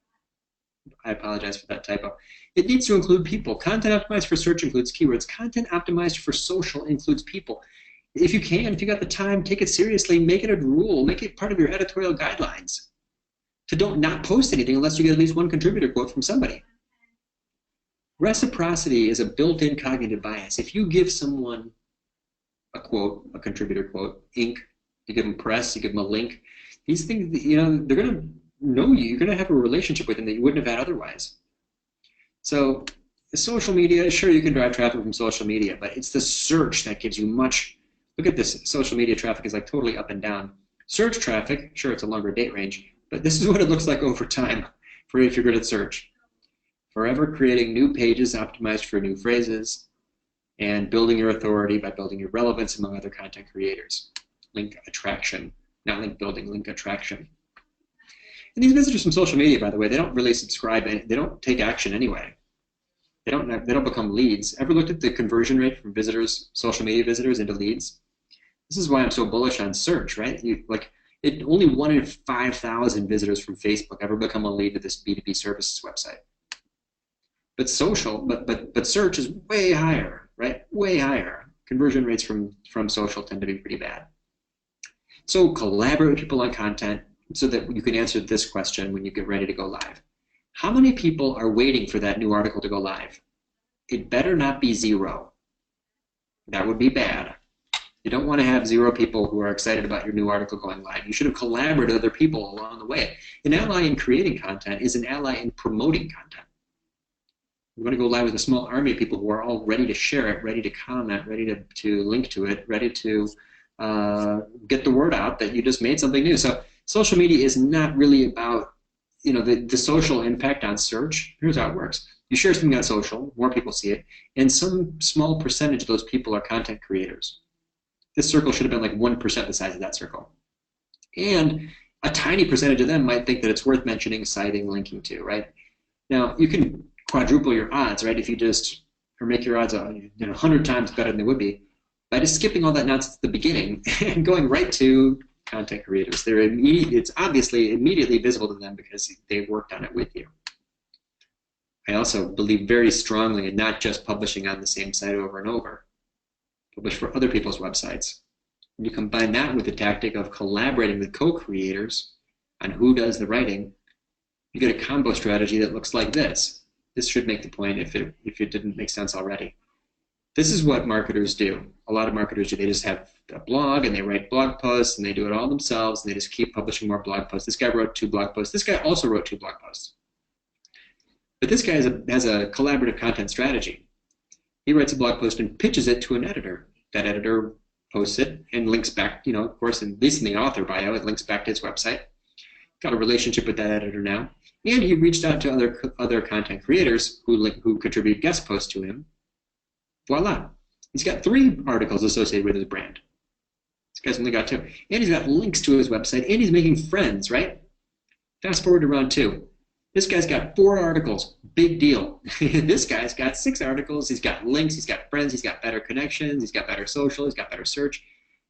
Speaker 2: I apologize for that typo. It needs to include people. Content optimized for search includes keywords. Content optimized for social includes people. If you got the time, take it seriously, make it a rule, make it part of your editorial guidelines to don't not post anything unless you get at least one contributor quote from somebody. Reciprocity is a built-in cognitive bias. If you give someone a quote, a contributor quote, ink, you give them press, you give them a link, these things, they're going to know you. You're going to have a relationship with them that you wouldn't have had otherwise. So social media, sure, you can drive traffic from social media, but it's the search that gives you much. Look at this. Social media traffic is like totally up and down. Search traffic, sure, it's a longer date range, but this is what it looks like over time for if you're good at search. Forever creating new pages optimized for new phrases and building your authority by building your relevance among other content creators. Link attraction, not link building, link attraction. And these visitors from social media, by the way, they don't really subscribe. They don't take action anyway. They don't become leads. Ever looked at the conversion rate from visitors, social media visitors into leads? This is why I'm so bullish on search, right? Only 1 in 5,000 visitors from Facebook ever become a lead to this B2B services website. But search is way higher, right? Way higher. Conversion rates from social tend to be pretty bad. So collaborate with people on content so that you can answer this question when you get ready to go live. How many people are waiting for that new article to go live? It better not be 0. That would be bad. You don't want to have 0 people who are excited about your new article going live. You should have collaborated with other people along the way. An ally in creating content is an ally in promoting content. We're going to go live with a small army of people who are all ready to share it, ready to comment, ready to link to it, ready to get the word out that you just made something new. So social media is not really about the social impact on search. Here's how it works. You share something on social, more people see it, and some small percentage of those people are content creators. This circle should have been like 1% the size of that circle. And a tiny percentage of them might think that it's worth mentioning, citing, linking to, right? Now, you can quadruple your odds, right? If you or make your odds 100 times better than they would be by just skipping all that nonsense at the beginning and going right to content creators. It's obviously immediately visible to them because they've worked on it with you. I also believe very strongly in not just publishing on the same site over and over. Publish for other people's websites. And you combine that with the tactic of collaborating with co-creators on who does the writing, you get a combo strategy that looks like this. This should make the point if it didn't make sense already. This is what marketers do. A lot of marketers do. They just have a blog and they write blog posts and they do it all themselves and they just keep publishing more blog posts. This guy wrote 2 blog posts. This guy also wrote 2 blog posts. But this guy has a collaborative content strategy. He writes a blog post and pitches it to an editor. That editor posts it and links back, of course, at least in the author bio, it links back to his website. Got a relationship with that editor now. And he reached out to other content creators who contribute guest posts to him. Voila. He's got 3 articles associated with his brand. This guy's only got 2. And he's got links to his website, and he's making friends, right? Fast forward to round 2. This guy's got 4 articles, big deal. This guy's got 6 articles, he's got links, he's got friends, he's got better connections, he's got better social, he's got better search.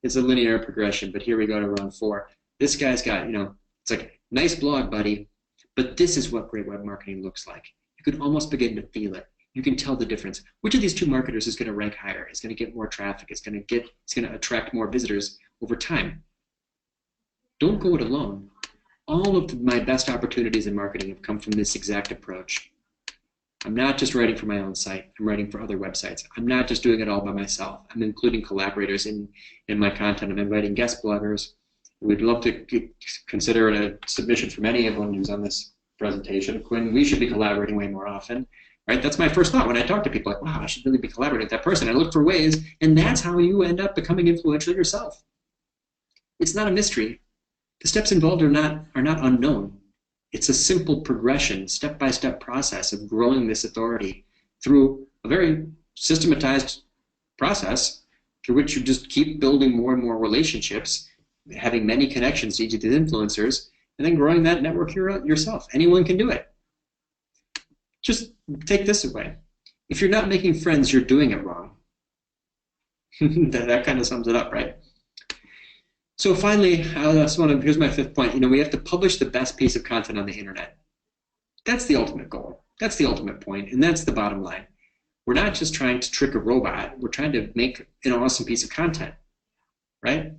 Speaker 2: It's a linear progression, but here we go to round 4. This guy's got, it's like, nice blog, buddy, but this is what great web marketing looks like. You can almost begin to feel it. You can tell the difference. Which of these 2 marketers is going to rank higher? It's going to get more traffic. It's going to attract more visitors over time. Don't go it alone. All of my best opportunities in marketing have come from this exact approach. I'm not just writing for my own site. I'm writing for other websites. I'm not just doing it all by myself. I'm including collaborators in my content. I'm inviting guest bloggers. We'd love to consider a submission from anyone who's on this presentation. Quinn, we should be collaborating way more often. Right? That's my first thought when I talk to people, like, wow, I should really be collaborating with that person. I look for ways, and that's how you end up becoming influential yourself. It's not a mystery. The steps involved are not unknown. It's a simple progression, step-by-step process of growing this authority through a very systematized process through which you just keep building more and more relationships, having many connections to each of these influencers, and then growing that network yourself. Anyone can do it. Just take this away. If you're not making friends, you're doing it wrong. that kind of sums it up, right? So finally, here's my 5th point. We have to publish the best piece of content on the internet. That's the ultimate goal. That's the ultimate point, and that's the bottom line. We're not just trying to trick a robot. We're trying to make an awesome piece of content, right?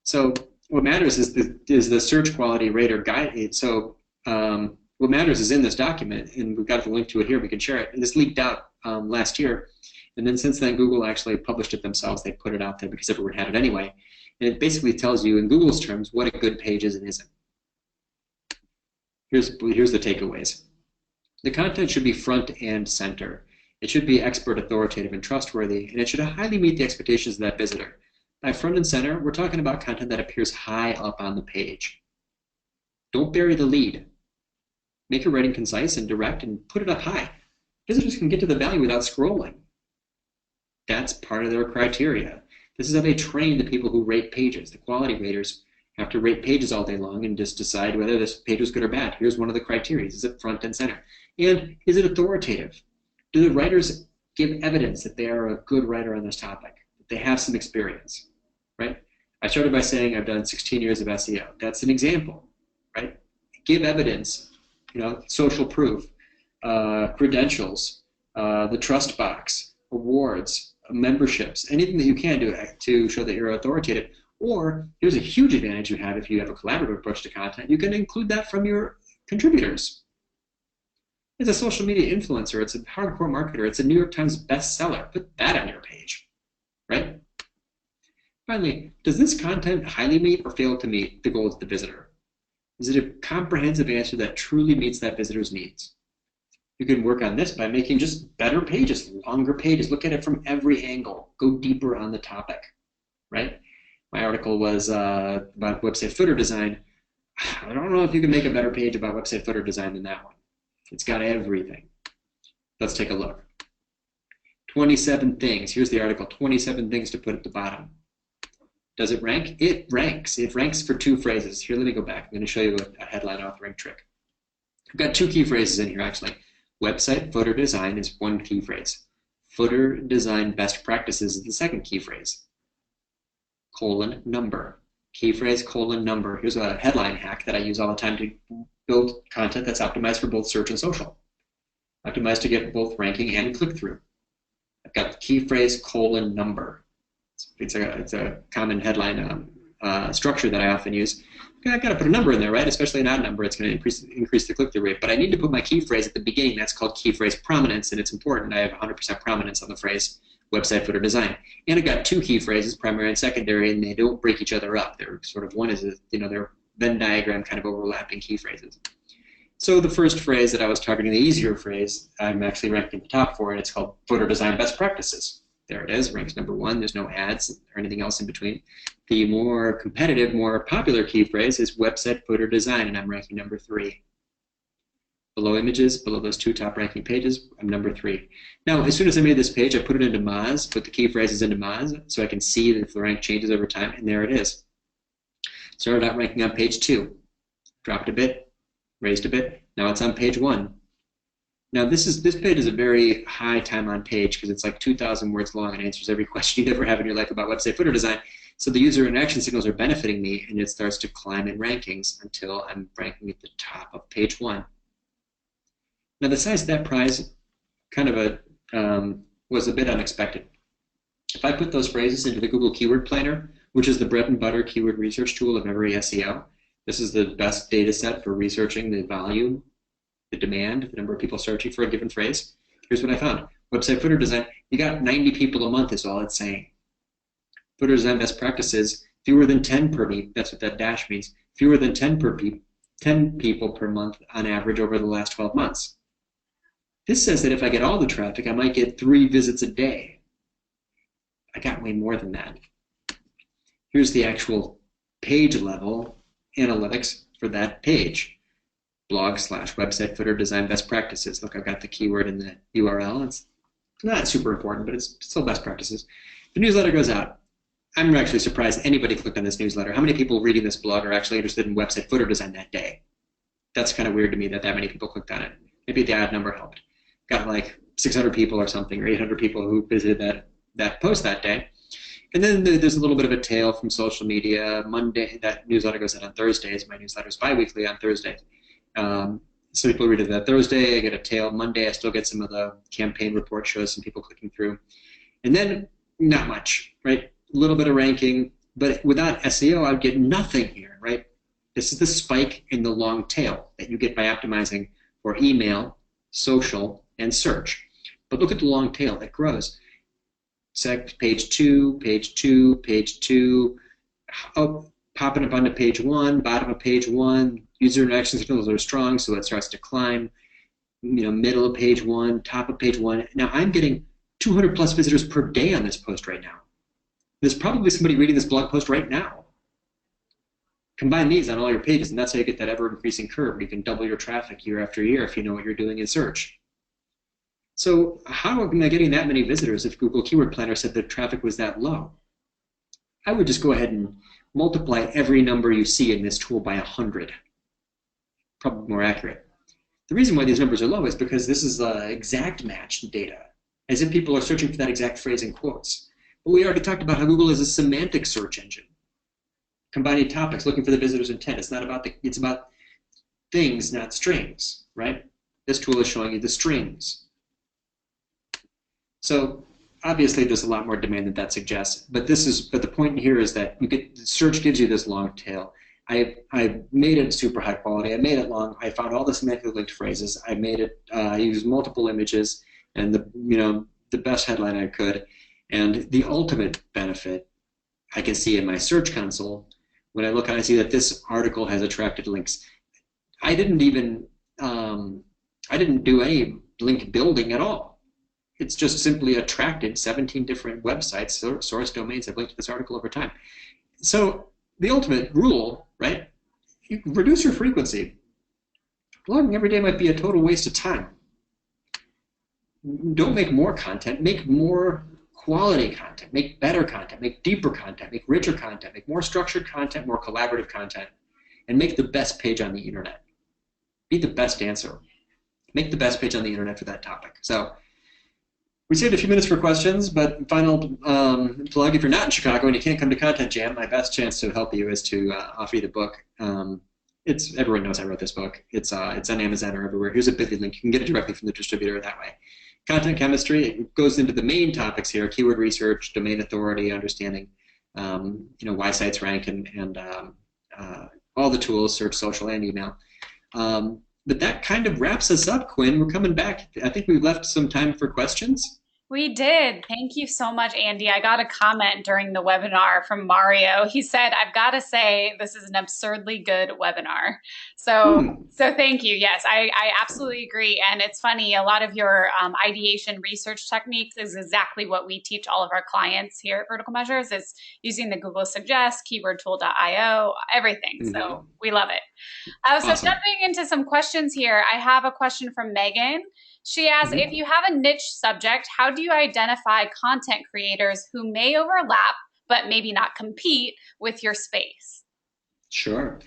Speaker 2: So what matters is the search quality rate or guide. So what matters is in this document, and we've got the link to it here. We can share it. And this leaked out last year, and then since then, Google actually published it themselves. They put it out there because everyone had it anyway. And it basically tells you, in Google's terms, what a good page is and isn't. Here's the takeaways. The content should be front and center. It should be expert, authoritative, and trustworthy, and it should highly meet the expectations of that visitor. By front and center, we're talking about content that appears high up on the page. Don't bury the lead. Make your writing concise and direct and put it up high. Visitors can get to the value without scrolling. That's part of their criteria. This is how they train the people who rate pages. The quality raters have to rate pages all day long and just decide whether this page was good or bad. Here's one of the criteria. Is it front and center? And is it authoritative? Do the writers give evidence that they are a good writer on this topic, that they have some experience, right? I started by saying I've done 16 years of SEO. That's an example, right? Give evidence, social proof, credentials, the trust box, awards, memberships, anything that you can do to show that you're authoritative. Or here's a huge advantage you have if you have a collaborative approach to content. You can include that from your contributors. It's a social media influencer. It's a hardcore marketer. It's a New York Times bestseller. Put that on your page, right? Finally, does this content highly meet or fail to meet the goals of the visitor? Is it a comprehensive answer that truly meets that visitor's needs? You can work on this by making just better pages, longer pages. Look at it from every angle. Go deeper on the topic, right? My article was about website footer design. I don't know if you can make a better page about website footer design than that one. It's got everything. Let's take a look. 27 things. Here's the article, 27 things to put at the bottom. Does it rank? It ranks. It ranks for 2 phrases. Here, let me go back. I'm going to show you a headline authoring trick. I've got 2 key phrases in here, actually. Website footer design is 1 key phrase. Footer design best practices is the 2nd key phrase. Colon number. Key phrase, colon number. Here's a headline hack that I use all the time to build content that's optimized for both search and social. Optimized to get both ranking and click-through. I've got the key phrase, colon number. It's a common headline structure that I often use. I've got to put a number in there, right? Especially an odd number, it's going to increase the click-through rate. But I need to put my key phrase at the beginning. That's called key phrase prominence, and it's important. I have 100% prominence on the phrase website footer design. And I've got 2 key phrases, primary and secondary, and they don't break each other up. They're sort of, one is, they're Venn diagram kind of overlapping key phrases. So the first phrase that I was targeting, the easier phrase, I'm actually ranking the top for, and it's called footer design best practices. There it is, ranks number 1. There's no ads or anything else in between. The more competitive, more popular key phrase is website footer design, and I'm ranking number 3. Below images, below those 2 top ranking pages, I'm number 3. Now, as soon as I made this page, I put it into Moz, put the key phrases into Moz, so I can see if the rank changes over time, and there it is. Started out ranking on page 2, dropped a bit, raised a bit. Now it's on page 1. Now this page is a very high time on page because it's like 2,000 words long and answers every question you'd ever have in your life about website footer design. So the user interaction signals are benefiting me, and it starts to climb in rankings until I'm ranking at the top of page 1. Now the size of that prize kind of was a bit unexpected. If I put those phrases into the Google Keyword Planner, which is the bread and butter keyword research tool of every SEO, this is the best data set for researching the volume, the demand, the number of people searching for a given phrase. Here's what I found. Website footer design, you got 90 people a month is all it's saying. Footer design best practices, fewer than 10 per meet. That's what that dash means. Fewer than 10 people per month on average over the last 12 months. This says that if I get all the traffic, I might get 3 visits a day. I got way more than that. Here's the actual page level analytics for that page. blog/website footer design best practices. Look, I've got the keyword in the URL. It's not super important, but it's still best practices. The newsletter goes out. I'm actually surprised anybody clicked on this newsletter. How many people reading this blog are actually interested in website footer design that day? That's kind of weird to me that many people clicked on it. Maybe the ad number helped. Got like 600 people or something, or 800 people who visited that post that day. And then there's a little bit of a tail from social media. Monday, that newsletter goes out on Thursdays. My newsletter is bi-weekly on Thursdays. So people read it that Thursday. I get a tail. Monday, I still get some of the campaign report shows some people clicking through. And then not much, right? A little bit of ranking, but without SEO, I'd get nothing here, right? This is the spike in the long tail that you get by optimizing for email, social, and search. But look at the long tail. It grows. Page 2, page 2, page 2, popping up onto page 1, bottom of page 1. User interaction signals are strong, so it starts to climb. Middle of page 1, top of page 1. Now I'm getting 200 plus visitors per day on this post right now. There's probably somebody reading this blog post right now. Combine these on all your pages, and that's how you get that ever-increasing curve. You can double your traffic year after year if you know what you're doing in search. So how am I getting that many visitors if Google Keyword Planner said the traffic was that low? I would just go ahead and multiply every number you see in this tool by 100. Probably more accurate. The reason why these numbers are low is because this is exact match data, as if people are searching for that exact phrase in quotes. But we already talked about how Google is a semantic search engine, combining topics, looking for the visitor's intent. It's about things, not strings, right? This tool is showing you the strings. So obviously there's a lot more demand than that suggests, but the point here is that search gives you this long tail. I made it super high quality. I made it long. I found all the semantically linked phrases. I made it. I used multiple images and the best headline I could. And the ultimate benefit I can see in my search console when I look and I see that this article has attracted links. I didn't do any link building at all. It's just simply attracted 17 different websites, source domains have linked to this article over time. So the ultimate rule, right? You reduce your frequency. Blogging every day might be a total waste of time. Don't make more content, make more quality content, make better content, make deeper content, make richer content, make more structured content, more collaborative content, and make the best page on the internet. Be the best answer. Make the best page on the internet for that topic. So we saved a few minutes for questions, but final plug, if you're not in Chicago and you can't come to Content Jam, my best chance to help you is to offer you the book. Everyone knows I wrote this book. It's on Amazon or everywhere. Here's a bit.ly link. You can get it directly from the distributor that way. Content chemistry, it goes into the main topics here: keyword research, domain authority, understanding, why sites rank, and all the tools, search, social, and email. But that kind of wraps us up, Quinn. We're coming back. I think we've left some time for questions.
Speaker 1: We did. Thank you so much, Andy. I got a comment during the webinar from Mario. He said, I've got to say, this is an absurdly good webinar. So thank you. Yes, I absolutely agree. And it's funny, a lot of your ideation research techniques is exactly what we teach all of our clients here at Vertical Measures, is using the Google Suggest, keywordtool.io, everything. So we love it. So jumping into some questions here, I have a question from Megan. She asks, if you have a niche subject, how do you identify content creators who may overlap but maybe not compete with your space?
Speaker 2: Sure.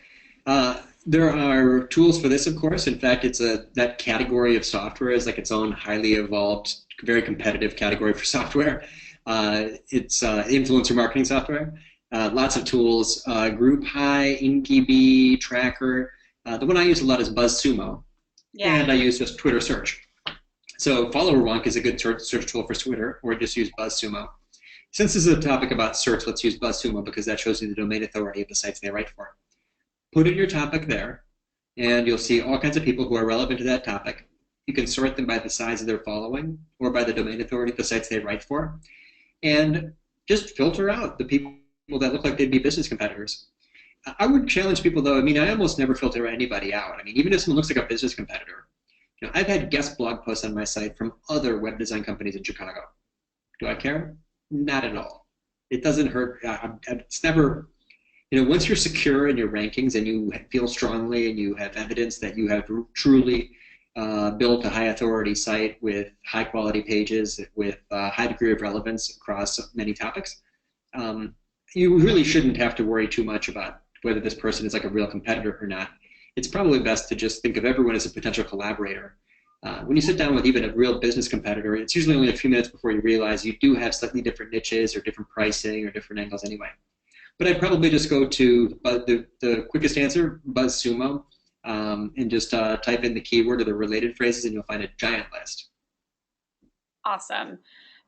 Speaker 2: There are tools for this, of course. In fact, that category of software is like its own highly evolved, very competitive category for software. It's influencer marketing software. Lots of tools, GroupHigh, InkyBee, Tracker. The one I use a lot is BuzzSumo,
Speaker 1: Yeah.
Speaker 2: and I use just Twitter search. So FollowerWonk is a good search tool for Twitter, or just use BuzzSumo. Since this is a topic about search, let's use BuzzSumo because that shows you the domain authority of the sites they write for. Put in your topic there, and you'll see all kinds of people who are relevant to that topic. You can sort them by the size of their following or by the domain authority of the sites they write for, and just filter out the people that look like they'd be business competitors. I would challenge people, though. I mean, I almost never filter anybody out. I mean, even if someone looks like a business competitor, I've had guest blog posts on my site from other web design companies in Chicago. Do I care? Not at all. It doesn't hurt. It's never, once you're secure in your rankings and you feel strongly and you have evidence that you have truly built a high authority site with high quality pages with a high degree of relevance across many topics, you really shouldn't have to worry too much about whether this person is like a real competitor or not. It's probably best to just think of everyone as a potential collaborator. When you sit down with even a real business competitor, it's usually only a few minutes before you realize you do have slightly different niches or different pricing or different angles anyway. But I'd probably just go to the quickest answer, BuzzSumo, and just type in the keyword or the related phrases, and you'll find a giant list.
Speaker 1: Awesome.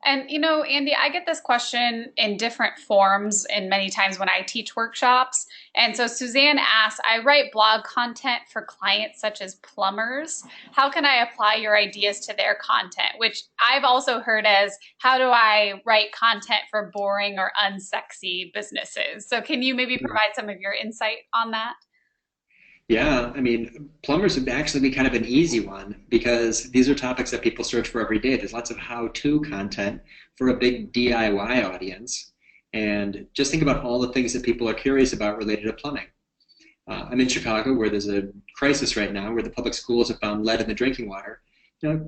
Speaker 1: And Andy, I get this question in different forms and many times when I teach workshops. And so Suzanne asks, I write blog content for clients such as plumbers. How can I apply your ideas to their content? Which I've also heard as, how do I write content for boring or unsexy businesses? So can you maybe provide some of your insight on that?
Speaker 2: Yeah, I mean, plumbers would actually be kind of an easy one because these are topics that people search for every day. There's lots of how-to content for a big DIY audience. And just think about all the things that people are curious about related to plumbing. I'm in Chicago where there's a crisis right now where the public schools have found lead in the drinking water.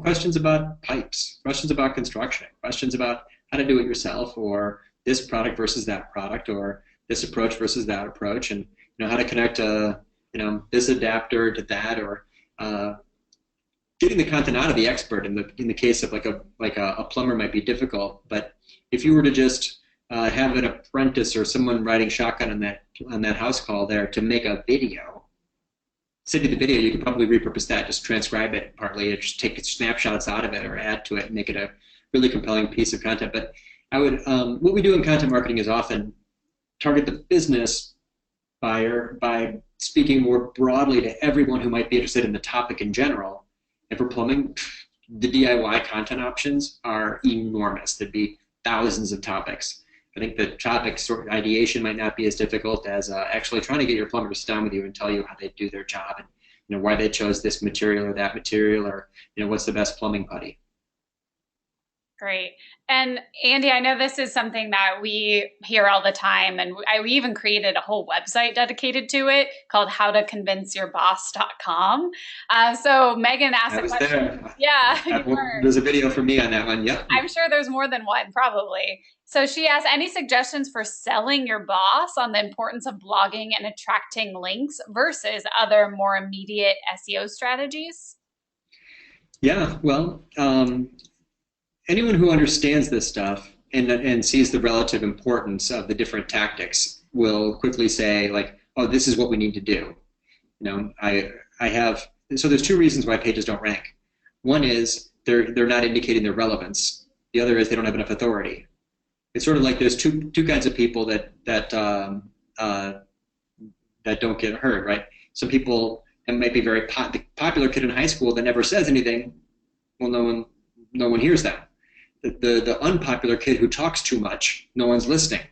Speaker 2: Questions about pipes, questions about construction, questions about how to do it yourself, or this product versus that product, or this approach versus that approach, and how to connect a this adapter to that, or getting the content out of the expert. In the case of like a plumber might be difficult, but if you were to just have an apprentice or someone riding shotgun on that house call there to make a video, send you the video, you could probably repurpose that, just transcribe it partly, or just take snapshots out of it or add to it and make it a really compelling piece of content. But I would what we do in content marketing is often target the business buyer by speaking more broadly to everyone who might be interested in the topic in general. And for plumbing, the DIY content options are enormous. There'd be thousands of topics. I think the topic sort of ideation might not be as difficult as actually trying to get your plumber to sit down with you and tell you how they do their job, and why they chose this material or that material, or what's the best plumbing putty.
Speaker 1: Great. And Andy, I know this is something that we hear all the time, and we even created a whole website dedicated to it called howtoconvinceyourboss.com. So Megan asked a question.
Speaker 2: There.
Speaker 1: Yeah,
Speaker 2: There's a video from me on that one. Yep.
Speaker 1: I'm sure there's more than one, probably. So she asked, any suggestions for selling your boss on the importance of blogging and attracting links versus other more immediate SEO strategies?
Speaker 2: Yeah, well, anyone who understands this stuff and sees the relative importance of the different tactics will quickly say, like, oh, this is what we need to do. So there's two reasons why pages don't rank. One is they're not indicating their relevance. The other is they don't have enough authority. It's sort of like there's two kinds of people that don't get heard, right? Some people, and might be very the popular kid in high school that never says anything. Well, no one hears that. The unpopular kid who talks too much, no one's listening.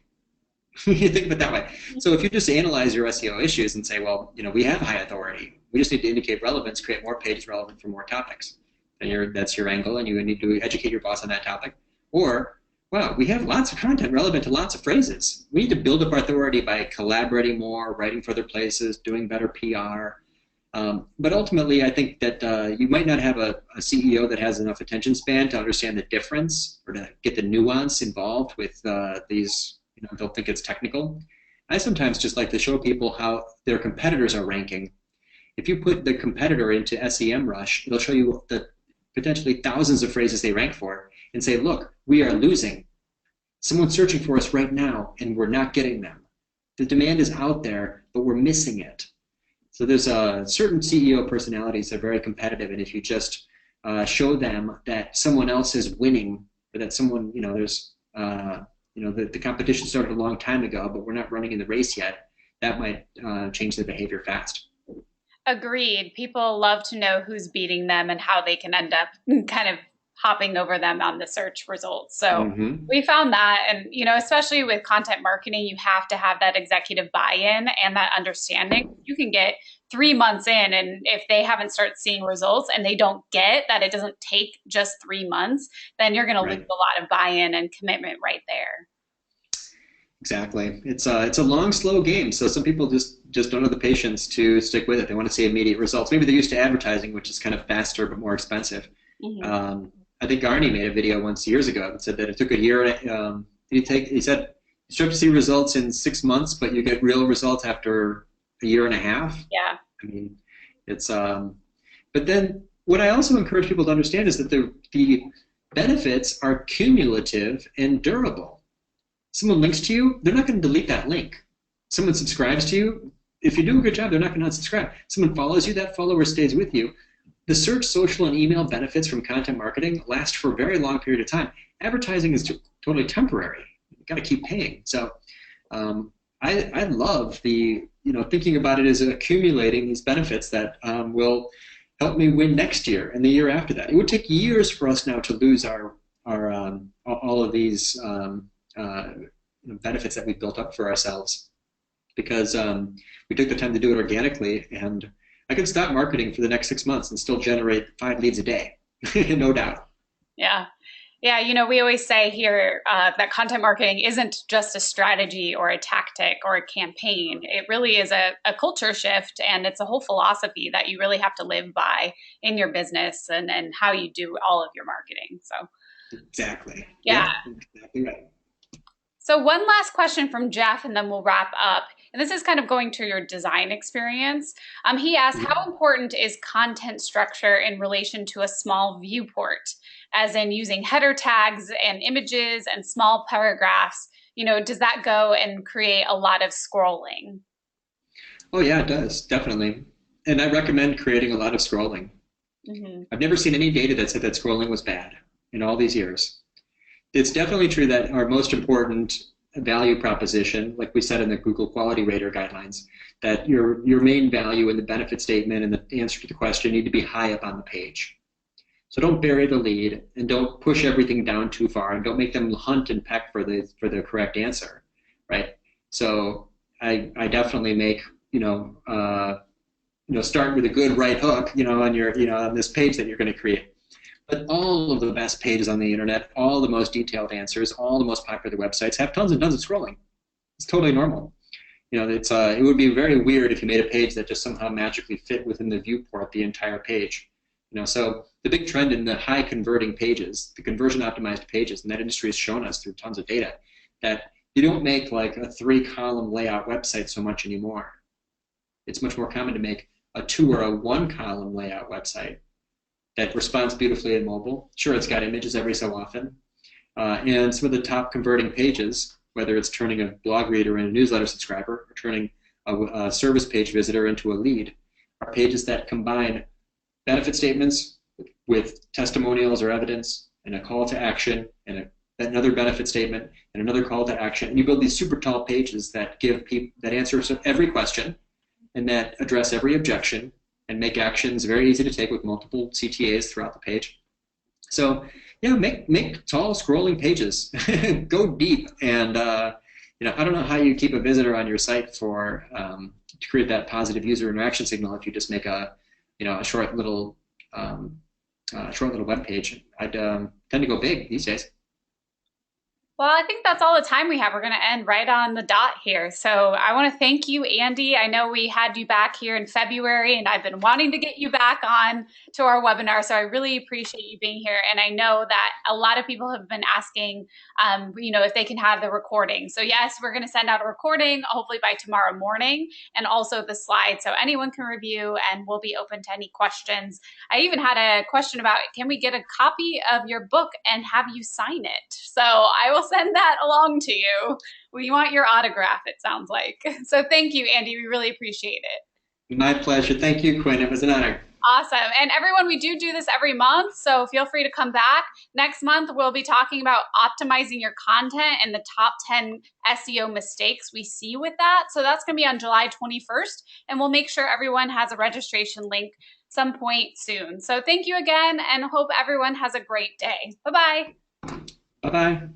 Speaker 2: You think of it that way. So if you just analyze your SEO issues and say, well, we have high authority. We just need to indicate relevance, create more pages relevant for more topics. And that's your angle, and you need to educate your boss on that topic. Or, wow, we have lots of content relevant to lots of phrases. We need to build up our authority by collaborating more, writing for other places, doing better PR. But ultimately, I think that you might not have a CEO that has enough attention span to understand the difference or to get the nuance involved with these, they'll think it's technical. I sometimes just like to show people how their competitors are ranking. If you put the competitor into SEMrush, it'll show you the potentially thousands of phrases they rank for and say, look, we are losing. Someone's searching for us right now, and we're not getting them. The demand is out there, but we're missing it. So there's certain CEO personalities that are very competitive, and if you just show them that someone else is winning, or that someone, there's, the competition started a long time ago, but we're not running in the race yet, that might change their behavior fast.
Speaker 1: Agreed. People love to know who's beating them and how they can end up kind of hopping over them on the search results. So
Speaker 2: Mm-hmm.
Speaker 1: we found that, and especially with content marketing, you have to have that executive buy-in and that understanding. You can get 3 months in, and if they haven't started seeing results and they don't get that it doesn't take just 3 months, then you're going to lose
Speaker 2: Right.
Speaker 1: a lot of buy-in and commitment right there.
Speaker 2: Exactly. It's a long, slow game. So some people just don't have the patience to stick with it. They want to see immediate results. Maybe they're used to advertising, which is kind of faster but more expensive.
Speaker 1: Mhm.
Speaker 2: I think Arnie made a video once years ago that said that it took a year. He said you start to see results in 6 months, but you get real results after a year and a half.
Speaker 1: Yeah.
Speaker 2: I mean, it's but then what I also encourage people to understand is that the benefits are cumulative and durable. Someone links to you, they're not going to delete that link. Someone subscribes to you, if you do a good job, they're not going to unsubscribe. Someone follows you, that follower stays with you. The search, social, and email benefits from content marketing last for a very long period of time. Advertising is totally temporary. You've got to keep paying. So I love thinking about it as accumulating these benefits that will help me win next year and the year after that. It would take years for us now to lose our all of these benefits that we've built up for ourselves because we took the time to do it organically, and I could stop marketing for the next 6 months and still generate 5 leads a day, no doubt.
Speaker 1: Yeah. Yeah, we always say here that content marketing isn't just a strategy or a tactic or a campaign. It really is a culture shift, and it's a whole philosophy that you really have to live by in your business and how you do all of your marketing. So,
Speaker 2: Exactly.
Speaker 1: yeah.
Speaker 2: Yeah, exactly right.
Speaker 1: So one last question from Jeff, and then we'll wrap up. And this is kind of going to your design experience. He asked, how important is content structure in relation to a small viewport, as in using header tags and images and small paragraphs? Does that go and create a lot of scrolling?
Speaker 2: Oh yeah, it does, definitely. And I recommend creating a lot of scrolling.
Speaker 1: Mm-hmm.
Speaker 2: I've never seen any data that said that scrolling was bad in all these years. It's definitely true that our most important value proposition, like we said in the Google Quality Rater guidelines, that your main value and the benefit statement and the answer to the question need to be high up on the page. So don't bury the lead, and don't push everything down too far, and don't make them hunt and peck for the correct answer, right? So I definitely make start with a good right hook, on your on this page that you're going to create. But all of the best pages on the internet, all the most detailed answers, all the most popular websites have tons and tons of scrolling. It's totally normal. It would be very weird if you made a page that just somehow magically fit within the viewport the entire page. So the big trend in the high converting pages, the conversion optimized pages, and that industry has shown us through tons of data that you don't make like a 3-column layout website so much anymore. It's much more common to make a 2 or a 1-column layout website that responds beautifully in mobile. Sure, it's got images every so often. And some of the top converting pages, whether it's turning a blog reader into a newsletter subscriber or turning a service page visitor into a lead, are pages that combine benefit statements with testimonials or evidence and a call to action and another benefit statement and another call to action. And you build these super tall pages that give people that answer every question and that address every objection and make actions very easy to take with multiple CTAs throughout the page. So yeah, make tall scrolling pages, go deep, and I don't know how you keep a visitor on your site for to create that positive user interaction signal if you just make a short little web page. I'd tend to go big these days.
Speaker 1: Well, I think that's all the time we have. We're going to end right on the dot here. So I want to thank you, Andy. I know we had you back here in February, and I've been wanting to get you back on to our webinar. So I really appreciate you being here. And I know that a lot of people have been asking, if they can have the recording. So yes, we're going to send out a recording, hopefully by tomorrow morning, and also the slides so anyone can review, and we'll be open to any questions. I even had a question about, can we get a copy of your book and have you sign it? So I will send that along to you. We want your autograph, it sounds like. So thank you, Andy. We really appreciate it.
Speaker 2: My pleasure. Thank you, Quinn. It was an honor.
Speaker 1: Awesome. And everyone, we do this every month, so feel free to come back. Next month, we'll be talking about optimizing your content and the top 10 SEO mistakes we see with that. So that's going to be on July 21st, and we'll make sure everyone has a registration link some point soon. So thank you again, and hope everyone has a great day. Bye-bye.
Speaker 2: Bye-bye.